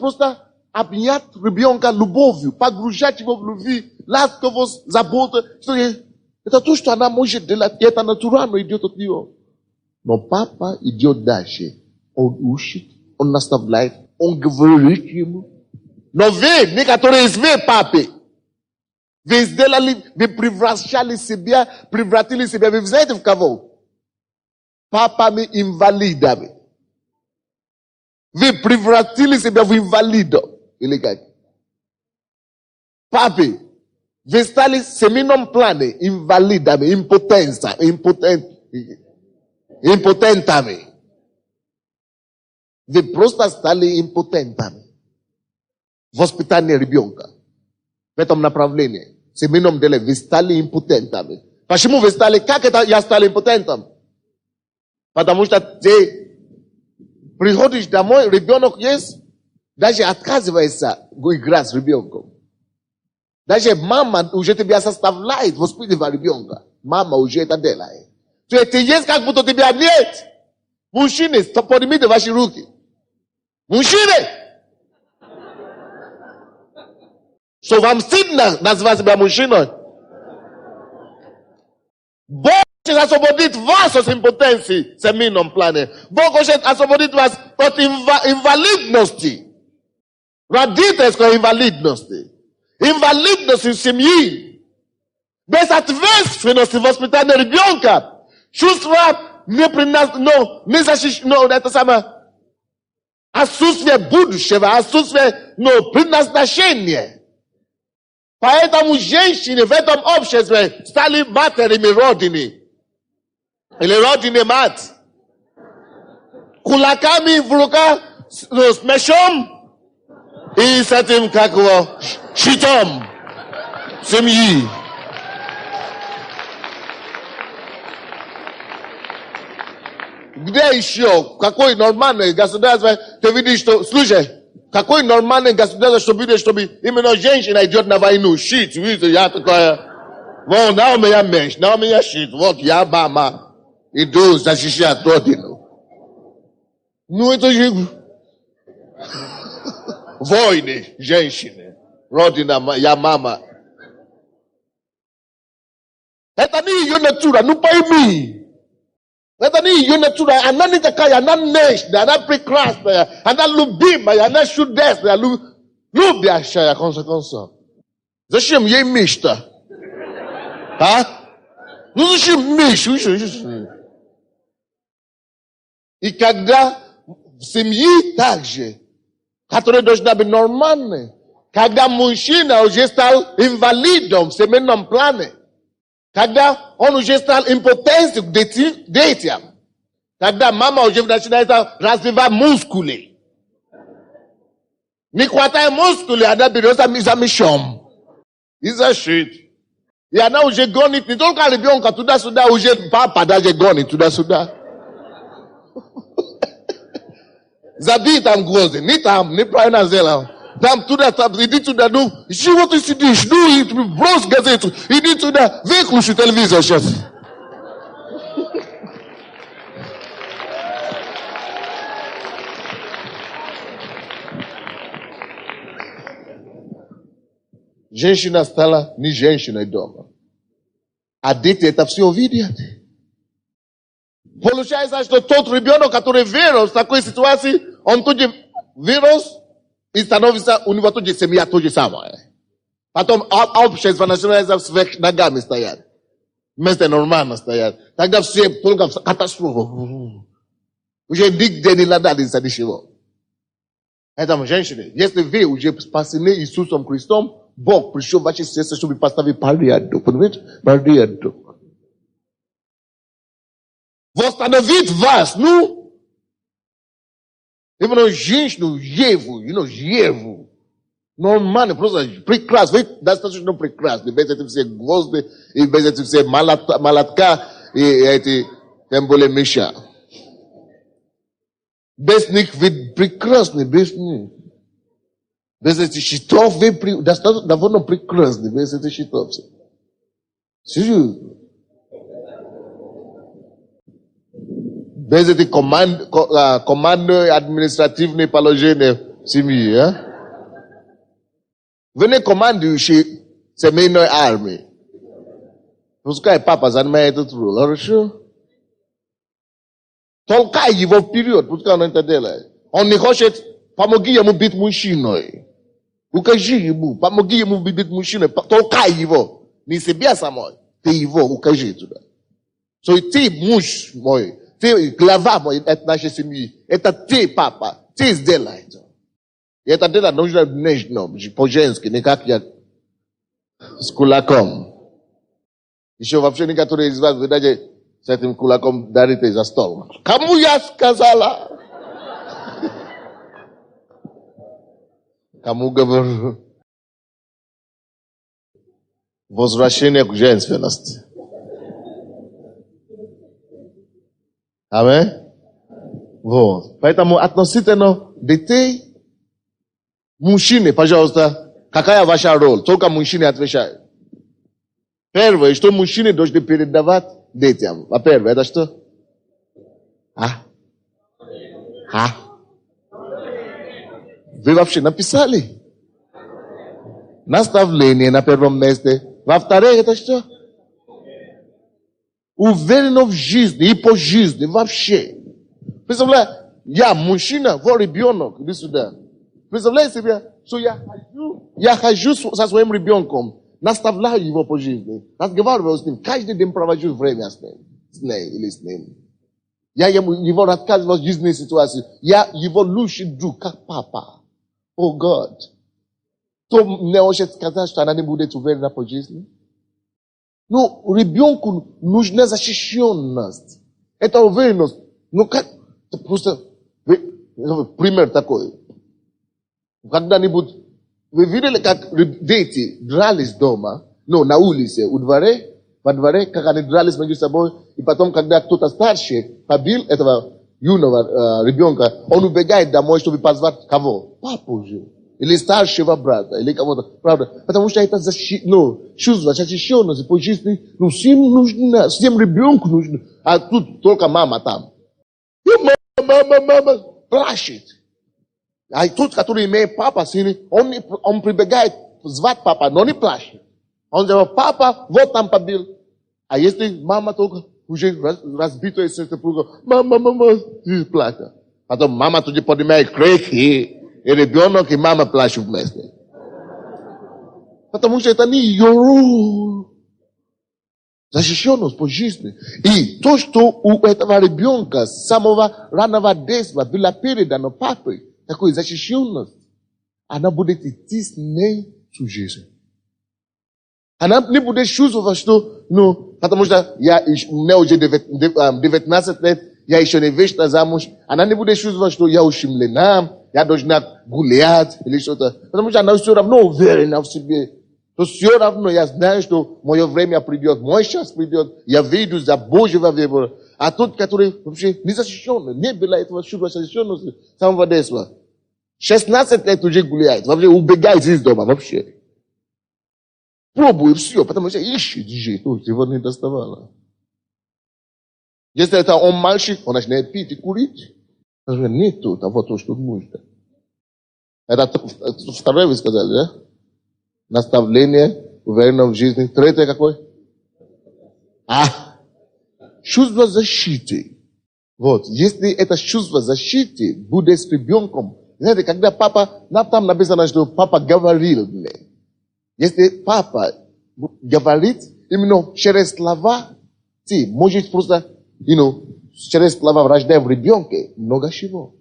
обнять ребенка любовью, погружать его в любви, ласковость, заботу. Это то, что она может делать, это натурально идет от нее. Но папа идет дальше. Он учит, он наставляет, он говорит ему. Но вы, некоторые из вас, папы, вы сделали, вы превращали себя, превратили себя, вы знаете в кого? Папами инвалидами. Вы превратили себя в инвалидов. Или как? Папы, вы стали в семейном плане инвалидами, импотентами. Вы просто стали импотентами. Воспитание ребенка. В этом направлении. В семейном деле вы стали импотентами. Почему вы стали? Как это я стал импотентом? Потому что ты приходишь домой, ребенок есть, даже отказывается играть с ребенком. Даже мама уже тебя составляет воспитывать ребенка. Мама уже это делает. То есть ты есть, как будто тебя нет. Мужчины, поднимите ваши руки. Мужчины! Что вам стыдно назвать себя мужчиной? Бог хочет освободить вас от импотенции в семейном плане. Бог хочет освободить вас от инвалидности. Родительской инвалидности. Инвалидности в семье. Безответственности в воспитании ребенка. Чувство это самое отсутствие будущего, отсутствие предназначения. Поэтому женщины в этом обществе стали матерями Родины. Или Родины мать. Кулаками в руках, с мечом и с этим, как его, щитом семьи. Где еще? Какое нормальное государство? Ты видишь, что... Слушай, какое нормальное государство, что видишь, чтобы именно женщина идет на войну? Щит, видите, я такая... Вот, на у меня меч, на у меня щит. Вот я, мама, иду защищать Родину. Ну, это же... Войны, женщины. Родина, я мама. Это не ее натура, ну пойми. Это не ее натура, она не такая, она нежная, она прекрасная, она любимая, она чудесная, любящая, конца. Зачем ей мечта? А? Ну зачем мечта? И когда в семье также, которая должна быть нормальной, когда мужчина уже стал инвалидом в семейном плане, когда он уже стал импотенцией к детям, когда мама уже начинает развивать мускулы. Не хватает мускулы, она берется за мечом и за щит. Я на уже гонит не только ребенка туда-сюда, уже папа даже гонит туда-сюда. Забей там гвозди, не там, не правильно сделал. Там туда, иди туда, ну, чего ты сидишь, ну, брось газету, иди туда, выключи телевизор сейчас. Женщина стала не женщиной дома. А дети это все видят. Получается, что тот ребенок, который вырос в такой ситуации, он тоже вырос и становится, у него тоже семья то же самое. Потом общество начинается вверх ногами стоять. Вместо нормально стоят. Тогда все только катастрофа. Уже нигде не надо ничего. Поэтому, женщины, если вы уже спасены Иисусом Христом, Бог пришел в ваше сердце, чтобы поставить порядок. Понимаете? Порядок. Восстановить вас, ну. Именно женщину, Еву. Нормально, просто прекрасно. Вы достаточно прекрасны. Без этих все гвозди, и без этих все молотка, и эти, тем более меша. Без них вы прекрасны, без них. Без этих щитов вы довольно прекрасны, без этих щитов. Серьезно. Без этих команды административные положения в семье. А? Вы не командующий семейной армии. Пускай папа занимает этот роль, хорошо? Толкай его вперед, пускай он это делает. Он не хочет, помоги ему быть мужчиной. Укажи ему, помоги ему быть мужчиной, толкай его. Не себя самой, ты его укажи туда. Ты муж мой, ты глава мой, это нашей семьи. Это ты, папа, ты сделай это. И это делать нужно нежно, по-женски, не как я с кулаком. Еще вообще некоторые из вас, вы даже с этим кулаком дарите за стол. Кому я сказала? Кому говорю? Возвращение к женственности. Аминь? Вот. Поэтому относительно детей, мужчины, пожалуйста, какая ваша роль? Только мужчины отвечают. Первое, что мужчины должны передавать детям. Во-первых, это что? Вы вообще написали? Наставление на первом месте. Во-вторых, это что? Уверенно в жизни и по жизни вообще. Представляете, я мужчина, вот ребенок, иди сюда. Представляете себе, что я хожу со своим ребенком, наставляю его по жизни, разговариваю с ним, каждый день провожу время с ней или с ним. Я его рассказывал жизненные ситуации. Я его лучший друг, как папа. О, Год. Кто мне хочет сказать, что она не будет уверена по жизни? Ну, ребенку нужна защищенность. Это уверенность. Ну, как? Просто, пример такой. Когда-нибудь, вы видели, как дети дрались дома, ну, на улице, во дворе, как они дрались между собой, и потом, когда кто-то старший побил этого юного ребенка, он убегает домой, чтобы позвать кого? Папу же. Или старшего брата, или кого-то. Правда? Потому что это чувство защищенности по жизни, всем нужно, всем ребенку нужно. А тут только мама там. И мама плачет. А тот, который имеет папа сильный, он прибегает звать папа, но не плачет. Он говорит, папа, вот там побил. А если мама только уже разбитое сердце, мама, и плачет. Потом мама тут поднимает крики, и ребенок, и мама плачут вместе. Потому что это не ее роль. Защищенность по жизни. И то, что у этого ребенка с самого раннего детства было передано папой, такой защищенность, она будет идти с ней всю жизнь. Она не будет чувствовать, что, потому что мне уже 19 лет, я еще не вышла замуж. Она не будет чувствовать, что я ущемлена, я должна гулять или что-то. Потому что она все равно уверена в себе. То все равно я знаю, что мое время придет, мой час придет, я выйду за Божьего выбора. А тот, который вообще не защищенный, не было этого чувства защищенности с самого детства. 16 лет уже гуляет, вообще убегает из дома вообще. Пробуй все, потому что ищет жить, его не доставало. Если это он мальчик, он начинает пить и курить. Он говорит, нету того, то, что нужно. Это второе вы сказали, да? Наставление, уверенность в жизни. Третье какой? Чувство защиты. Вот, если это чувство защиты будет с ребенком, знаете, когда папа, там написано, что папа говорил мне. Если папа говорит именно через слова, ты можешь просто, через слова рождая в ребенке много чего.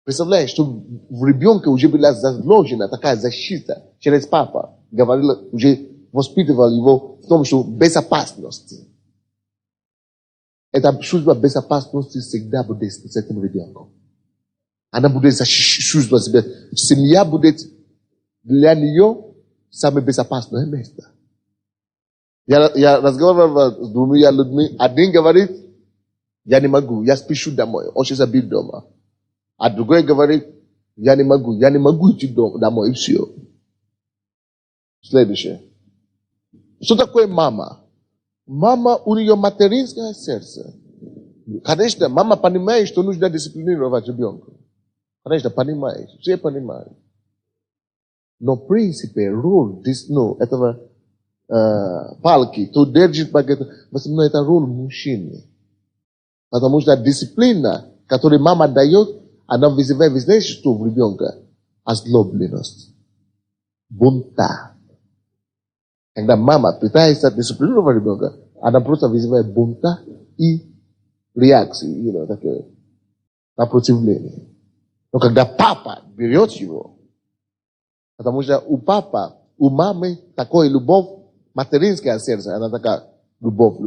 Представляешь, что в ребенке уже была заложена такая защита через папа. Говорил, уже воспитывал его в том, что безопасность. Это чувство безопасности всегда будет с этим ребенком. Она будет чувствовать себя. Семья будет для нее самое безопасное место. Я разговаривал с двумя людьми. Один говорит, я не могу, я спешу домой. Он сейчас обид дома. А другой говорит, я не могу идти домой, и все. Следующее. Что такое мама? Мама, у нее материнское сердце. Конечно, мама понимает, что нужно дисциплинировать ребенка. Конечно, понимает, все понимают. Но в принципе, роль этого палки, кто держит багет, в основном это роль мужчины. Потому что дисциплина, которую мама дает, она вызывает, вы знаете, что в ребенка? Озлобленность, бунта. Когда мама пытается дисциплинировать ребенка, она просто вызывает бунта и реакции, такое, на противление. Но когда папа берет его, потому что у мамы такой любовь, материнское сердце, она такая, любовь,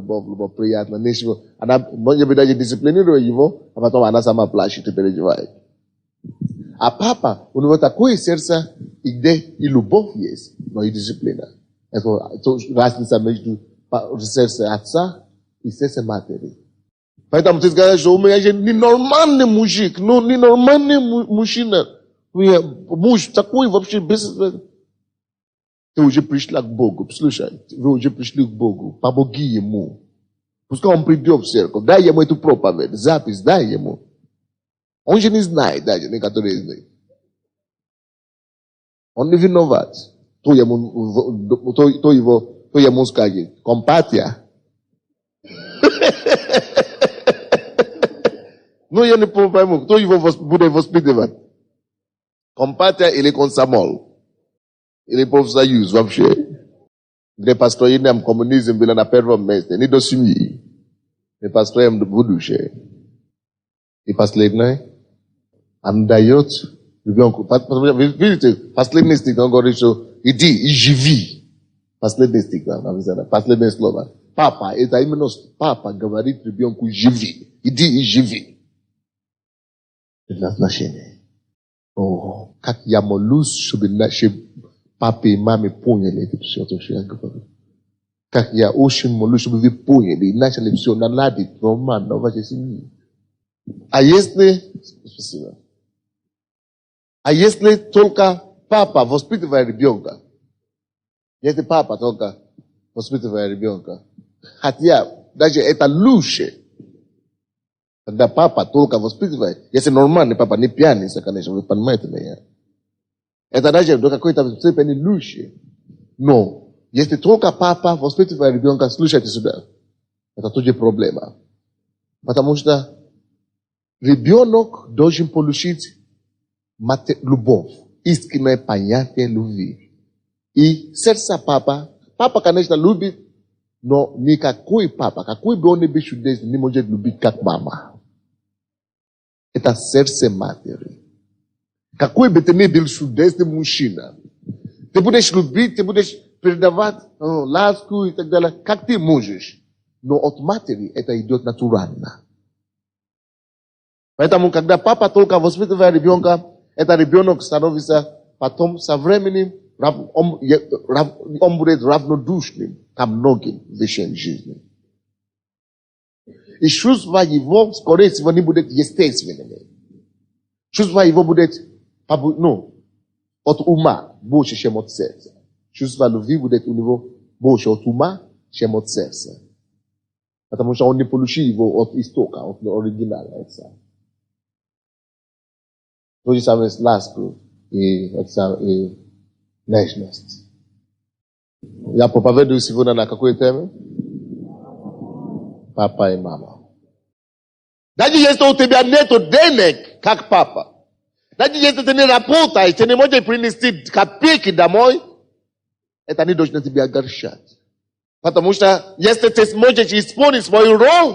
приятно, ничего. Она, может быть, даже дисциплинирует его, а потом она сама плачет и переживает. А папа, у него такое сердце, где и любовь есть, но и дисциплина. Это разница между сердцем отца и сердцем матери. Поэтому ты скажешь, что у меня же ненормальный мужик, ненормальный мужчина. Муж такой вообще без... Ты уже пришла к Богу, слушай, вы уже пришли к Богу, помоги ему. Пускай он придет в церковь, дай ему эту проповедь, запись, дай ему. Он же не знает, даже некоторые из них. Он не виноват. То ему скажет, компатия. Я не пойму, кто его будет воспитывать? Компатия или комсомол? Или профсоюз вообще? Где построением коммунизм было на первом месте, не до семьи. Не построим будущее. И последнее, он дает ребенку. Видите, последний стих, он говорит, что иди и живи. Последний стих, последнее слово. Папа, это именно папа говорит ребенку, живи. Иди и живи. Это значение. Как я молюсь, чтобы наши папы и мамы поняли это все, что я говорю. Как я очень молюсь, чтобы вы поняли и начали все наладить нормально в вашей семье. Спасибо. А если только папа воспитывает ребенка, если папа только воспитывает ребенка, хотя даже это лучше, когда папа только воспитывает, если нормальный папа, не пьяница, конечно, вы понимаете меня. Это даже до какой-то степени лучше. Но если только папа воспитывает ребенка, слушайте сюда, это тоже проблема. Потому что ребенок должен получить любовь, истинное понятие любви. И сердце папа, конечно, любит, но никакой папа, какой бы он ни был чудесный, не может любить как мама. Это сердце матери. Какой бы ты ни был чудесный мужчина, ты будешь любить, ты будешь передавать ласку и так далее, как ты можешь. Но от матери это идет натурально. Поэтому, когда папа только воспитывает ребенка, этот ребенок становится потом со временем On bude ravnodušnim ka mnogim višem жизни. И чувства его, скорее всего, не будут естественными. Чувства его будут, от ума больше, чем от сердца. Чувства любви будут у него больше от ума, чем от сердца. Потому что он не получил его от истока, от оригинала. То же самое с лаской и нежность. Я проповедую сегодня на какой теме? Папа и мама. Даже если у тебя нет денег, как папа, даже если ты не работаешь, ты не можешь принести копейки домой, это не должно тебя огорчать. Потому что если ты сможешь исполнить свою роль,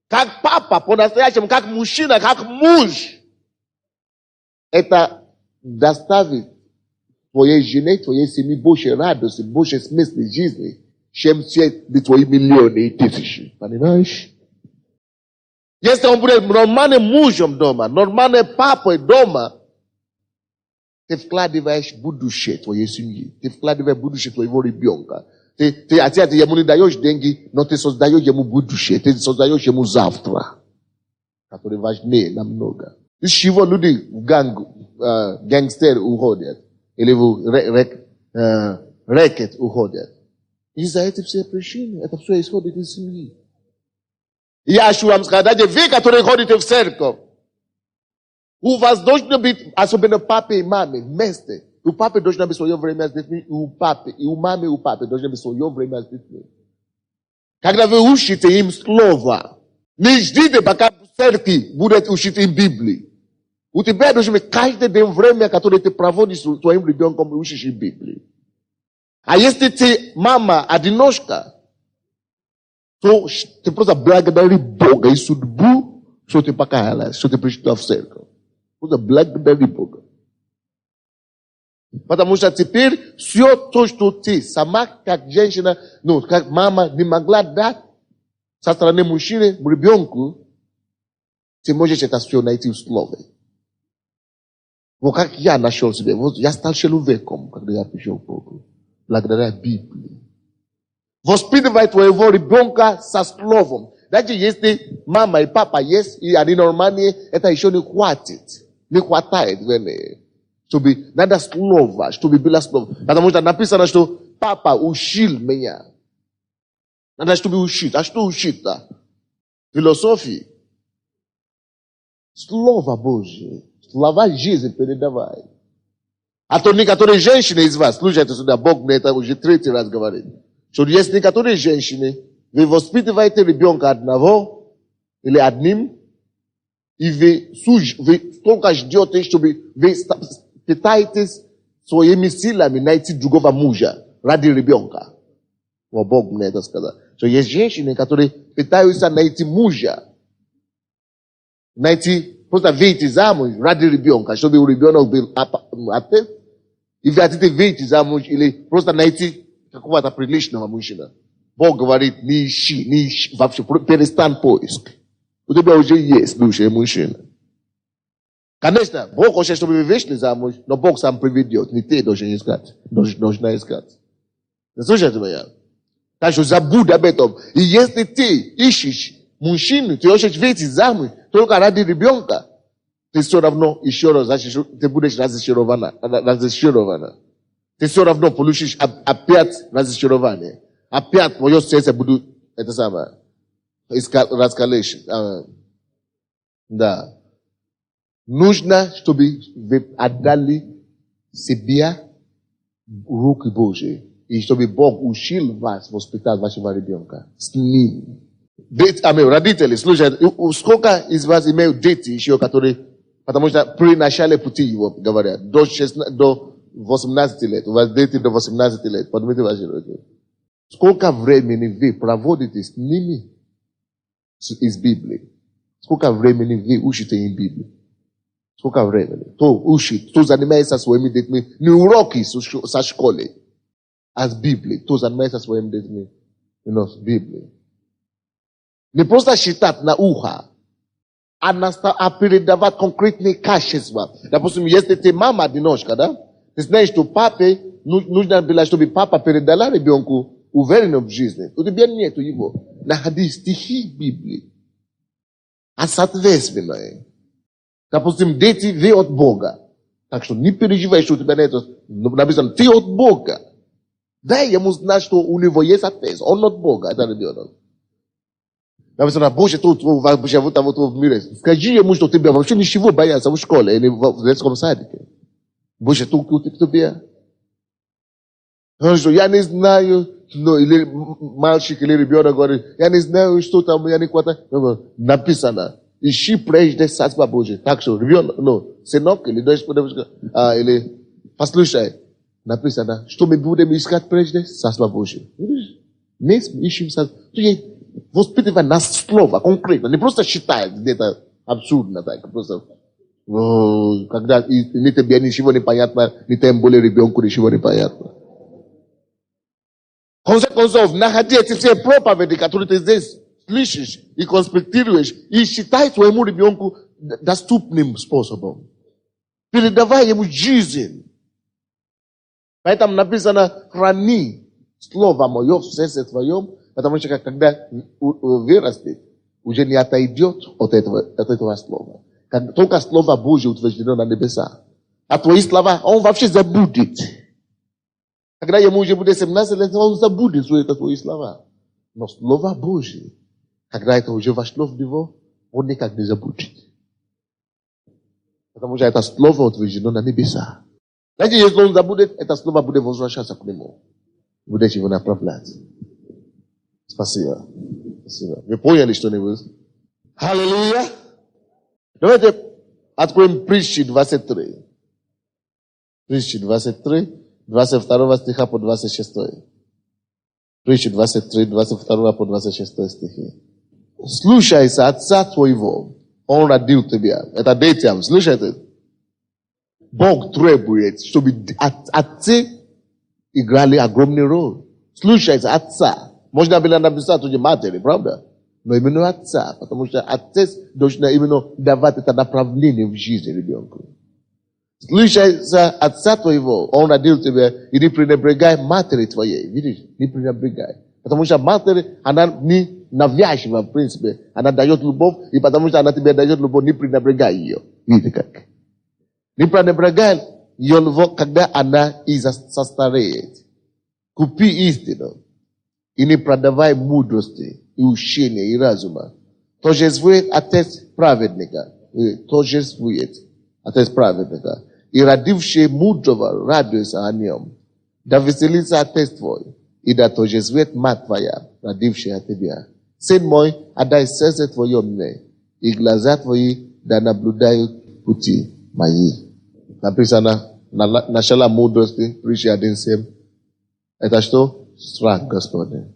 как папа, по-настоящему, как мужчина, как муж, это доставит твоей жене, твоей семье больше радости, больше смысла жизни, чем все твои миллионы и тысячи. Понимаешь? Если он будет нормальным мужем дома, нормальным папой дома, ты вкладываешь будущее твоей семьи, ты вкладываешь будущее твоего ребенка. Ты ему не даешь деньги, но ты создаешь ему будущее, ты создаешь ему завтра, который важнее намного. Из чего люди в гангстеры уходят, или в рэкет уходят? Из-за этих всех причин, это все исходит из семьи. Я хочу вам сказать, даже вы, которые ходите в церковь, у вас должно быть, особенно папы и мамы, вместе. У папы должно быть свое время с детьми, и у папы, и у мамы, и у папы должно быть свое время с детьми. Когда вы учите им слово, не ждите, пока в церкви будет учить им Библию. У тебя должно быть каждый день время, которое ты проводишь с твоим ребенком и учишь им Библию. А если ты мама-одиночка, то ты просто благодари Бога и судьбу, что ты покаялась, что ты пришла в церковь. Просто благодари Бога. Потому что теперь все то, что ты сама, как женщина, как мама, не могла дать со стороны мужчины ребенку, ты можешь это все найти в слове. Вот как я нашел себе, вот я стал человеком, когда я пришел к Богу, благодаря Библии. Воспитывай твоего ребенка со словом. Даже если мама и папа есть, и они нормальные, это еще не хватит. Не хватает, чтобы надо слово, чтобы было слово. Потому что написано, что папа учил меня. Надо, чтобы учить. А что учить-то? Философии. Слово Божье. Слова жизни передавай. А то некоторые женщины из вас, слушайте сюда, Бог мне это уже 3-й раз говорит, что есть некоторые женщины, вы воспитываете ребенка одного или одним, и вы только ждете, чтобы вы пытаетесь своими силами найти другого мужа ради ребенка. Вот Бог мне это сказал. Что есть женщины, которые пытаются найти мужа, просто выйти замуж ради ребенка, чтобы у ребенка был отец, и вы хотите выйти замуж или просто найти какого-то приличного мужчину. Бог говорит, не ищи, вообще перестань поиск. У тебя уже есть бывший мужчина. Конечно, Бог хочет, чтобы вы вышли замуж, но Бог сам приведет. Не ты должен искать. Должна искать. Слушайте меня. Так что забудь об этом. И если ты ищешь мужчину, ты хочешь выйти замуж только ради ребенка, ты все равно еще раз, ты будешь разочарована. Ты все равно получишь опять разочарование. Опять твое сердце будет это самое. Раскалишь. Да. Нужно, чтобы вы отдали себя в руки Божьи. И чтобы Бог учил вас воспитать вашего ребенка. С ним. Родители, слушайте, сколько из вас имеют дети еще, которые, потому что при начале пути его говорят, до 18 лет, у вас дети до 18 лет, поднимите ваши руки. Сколько времени вы проводите с ними из Библии? Сколько времени вы учите им Библию? Сколько времени? Кто учит, кто занимается своими детьми, не уроки со школы, а с Библией. Кто занимается своими детьми, с Библией. Не просто считать на ухо, а передавать конкретные качества. Допустим, если ты мама-одиночка, да? Ты знаешь, что папе нужно было, чтобы папа передала ребенку уверенность в жизни. У тебя нет его. Находи стихи Библии. А соответственно, допустим, дети вы от Бога. Так что не переживай, что у тебя нет. Написано, ты от Бога. Дай ему знать, что у него есть отец. Он от Бога, это ребенок. Написано, Боже, тут вообще вот в мире. Скажи ему, что тебя вообще ничего боятся в школе или в детском садике. Боже, тут тебе. Он что, я не знаю, ну, или мальчик, или ребенок говорит, я не знаю, что там, я не хватает. Написано, ищи прежде Царство Божие. Так что, ребенок, ну, сынок, или дочь, или послушай, написано, что мы будем искать прежде Царство Божие. Мы ищем Царство Божие. Воспитывай нас слово конкретно, не просто считает где-то абсурдно, так, просто, когда ни тебе ничего не понятно, ни тем более ребенку ничего не понятно. В конце концов, находи эти все проповеди, которые ты здесь слышишь и конспектируешь, и считай твоему ребенку доступным способом. Передавай ему жизнь. Поэтому написано, храни слово мое в сердце твоем, потому что когда вырастет, уже не отойдет от этого слова. Только слово Божье утверждено на небесах. А твои слова он вообще забудет. Когда ему уже будет 17 лет, он забудет, что это твои слова. Но слово Божье, когда это уже вошло в него, он никак не забудет. Потому что это слово утверждено на небесах. Знаете, если он забудет, это слово будет возвращаться к нему. Будет его направлять. Спасибо. Спасибо. Вы поняли что-нибудь? Аллилуйя. Давайте откроем Притчи 23. Притчи 23, 22 стиха по 26. Притчи 23, 22 по 26 стихи. Слушайся отца твоего. Он родил тебя. Это детям. Слушайте. Бог требует, чтобы отцы играли огромную роль. Слушайся отца. Можно было написать уже матери, правда? Но именно отца, потому что отец должен именно давать это направление в жизни ребенку. Слушайся отца твоего, он родил тебя, и не пренебрегай матери твоей. Видишь, не пренебрегай. Потому что матерь, она не навязчива, в принципе. Она дает любовь, и потому что она тебе дает любовь, не пренебрегай ее. Видите как? Не пренебрегай ее любовь, когда она и состареет. Купи истину. И не продавай мудрости, и учения, и разума. Торжествует отец праведника. Торжествует отец праведника. И родивший мудрого радуется о нем. Да веселится отец твой. И да торжествует мать твоя, родившая тебя. Сын мой, отдай сердце твое мне. И глаза твои да наблюдают пути мои. Написано, начало мудрости, Притчи 1:7. Это что? Страх Господень.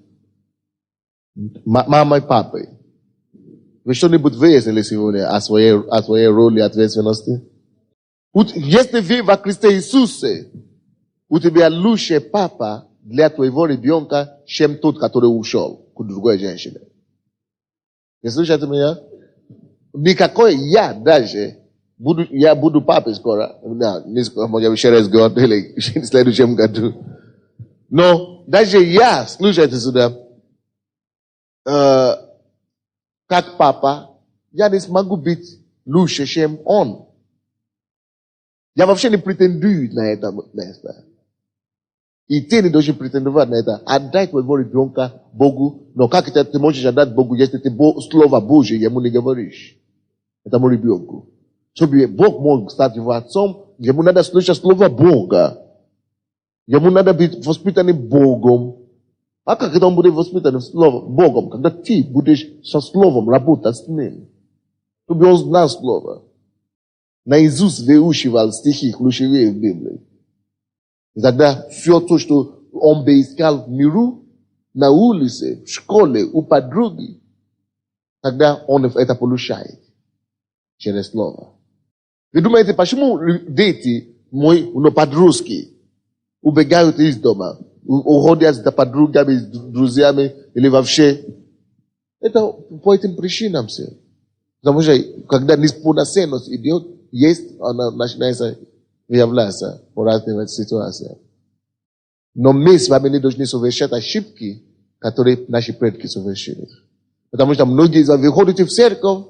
Мама и папа. Вы что-нибудь выяснили сегодня о своей роли и ответственности? Если вы во Христе Иисусе, у тебя лучший папа для твоего ребенка, чем тот, который ушел к другой женщине. Вы слышите меня? Никакой я даже, я буду папой скоро. Да, не скоро, может быть, через год или в следующем году. Но даже я, слушайте сюда, как папа, я не смогу быть лучше, чем он. Я вообще не претендую на это место. И ты не должен претендовать на это. Отдай твоего ребенка Богу. Но как это ты можешь отдать Богу, если ты слово Божье ему не говоришь? Этому ребенку. Чтобы Бог мог стать его отцом, ему надо слышать слово Бога. Ему надо быть воспитанным Богом. А как это он будет воспитанным Богом? Когда ты будешь со словом работать с ним. Чтобы он знал слово. Наизусть выучивал стихи ключевые в Библии. И тогда все то, что он бы искал в миру, на улице, в школе, у подруги, тогда он это получает через слово. Вы думаете, почему дети мои, подростки, убегают из дома, уходят с подругами, с друзьями, или вообще? Это по этим причинам все. Потому что, когда неполноценность идет, есть, она начинает являться по разным ситуациям. Но мы с вами не должны совершать ошибки, которые наши предки совершили. Потому что многие из вас выходите в церковь,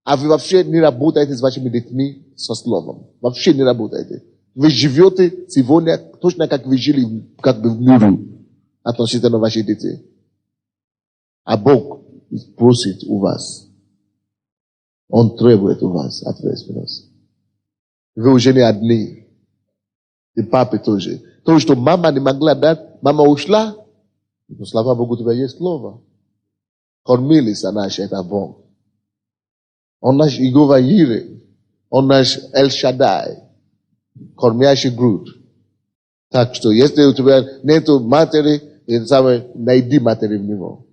а вы вообще не работаете с вашими детьми со словом. Вообще не работаете. Вы живете сегодня точно как вы жили как бы в миру относительно ваших детей. А Бог просит у вас. Он требует у вас ответственность. Вы уже не одни. И папы тоже. То, что мама не могла дать, мама ушла. Но слава Богу, у тебя есть слово. Кормились наши, это Бог. Он наш Иегова Йире. Он наш Эль Шаддай. Кормящий груд. Так что, если у тебя нету матери, найди матери в него.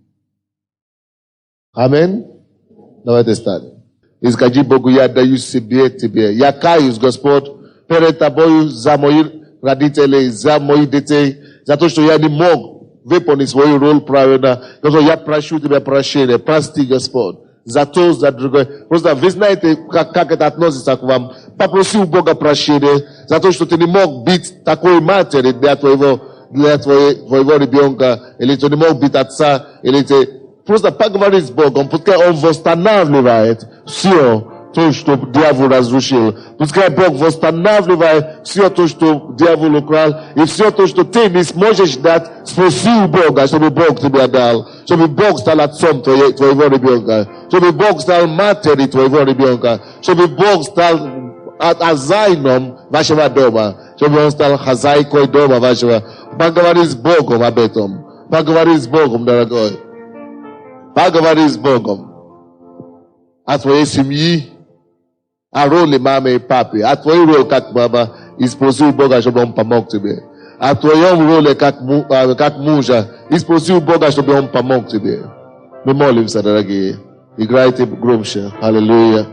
Амин? Давайте станем. И скажи Богу, я даю себе тебе. Я каюсь, Господь, перед тобою за моих родителей, за моих детей, за то, что я не мог выполнить свою роль правильно. Господь, я прошу тебя прощения. Прости, Господь. За то, за другое. Просто вы знаете, как это относится к вам. Попроси у Бога прощения за то, что ты не мог быть такой матерью для твоего ребенка, или ты не мог быть отца, или ты просто поговори с Богом, пускай Он восстанавливает все то, что дьявол разрушил. Пускай Бог восстанавливает все то, что дьявол украл, и все то, что ты не сможешь дать, спроси у Бога, чтобы Бог тебе дал, чтобы Бог стал отцом твоего ребенка, чтобы Бог стал матерью твоего ребенка, чтобы Бог стал хозяином вашего дома, чтобы Он стал хозяйкой дома вашего. Поговори с Богом об этом. Поговори с Богом, дорогой. Поговори с Богом о твоей семье, о роли мамы и папы, о твоей роли как мама, и спроси у Бога, чтобы Он помог тебе. О твоем роли как мужа, и спроси у Бога, чтобы Он помог тебе. Мы молимся, дорогие. Играйте громче. Аллилуйя.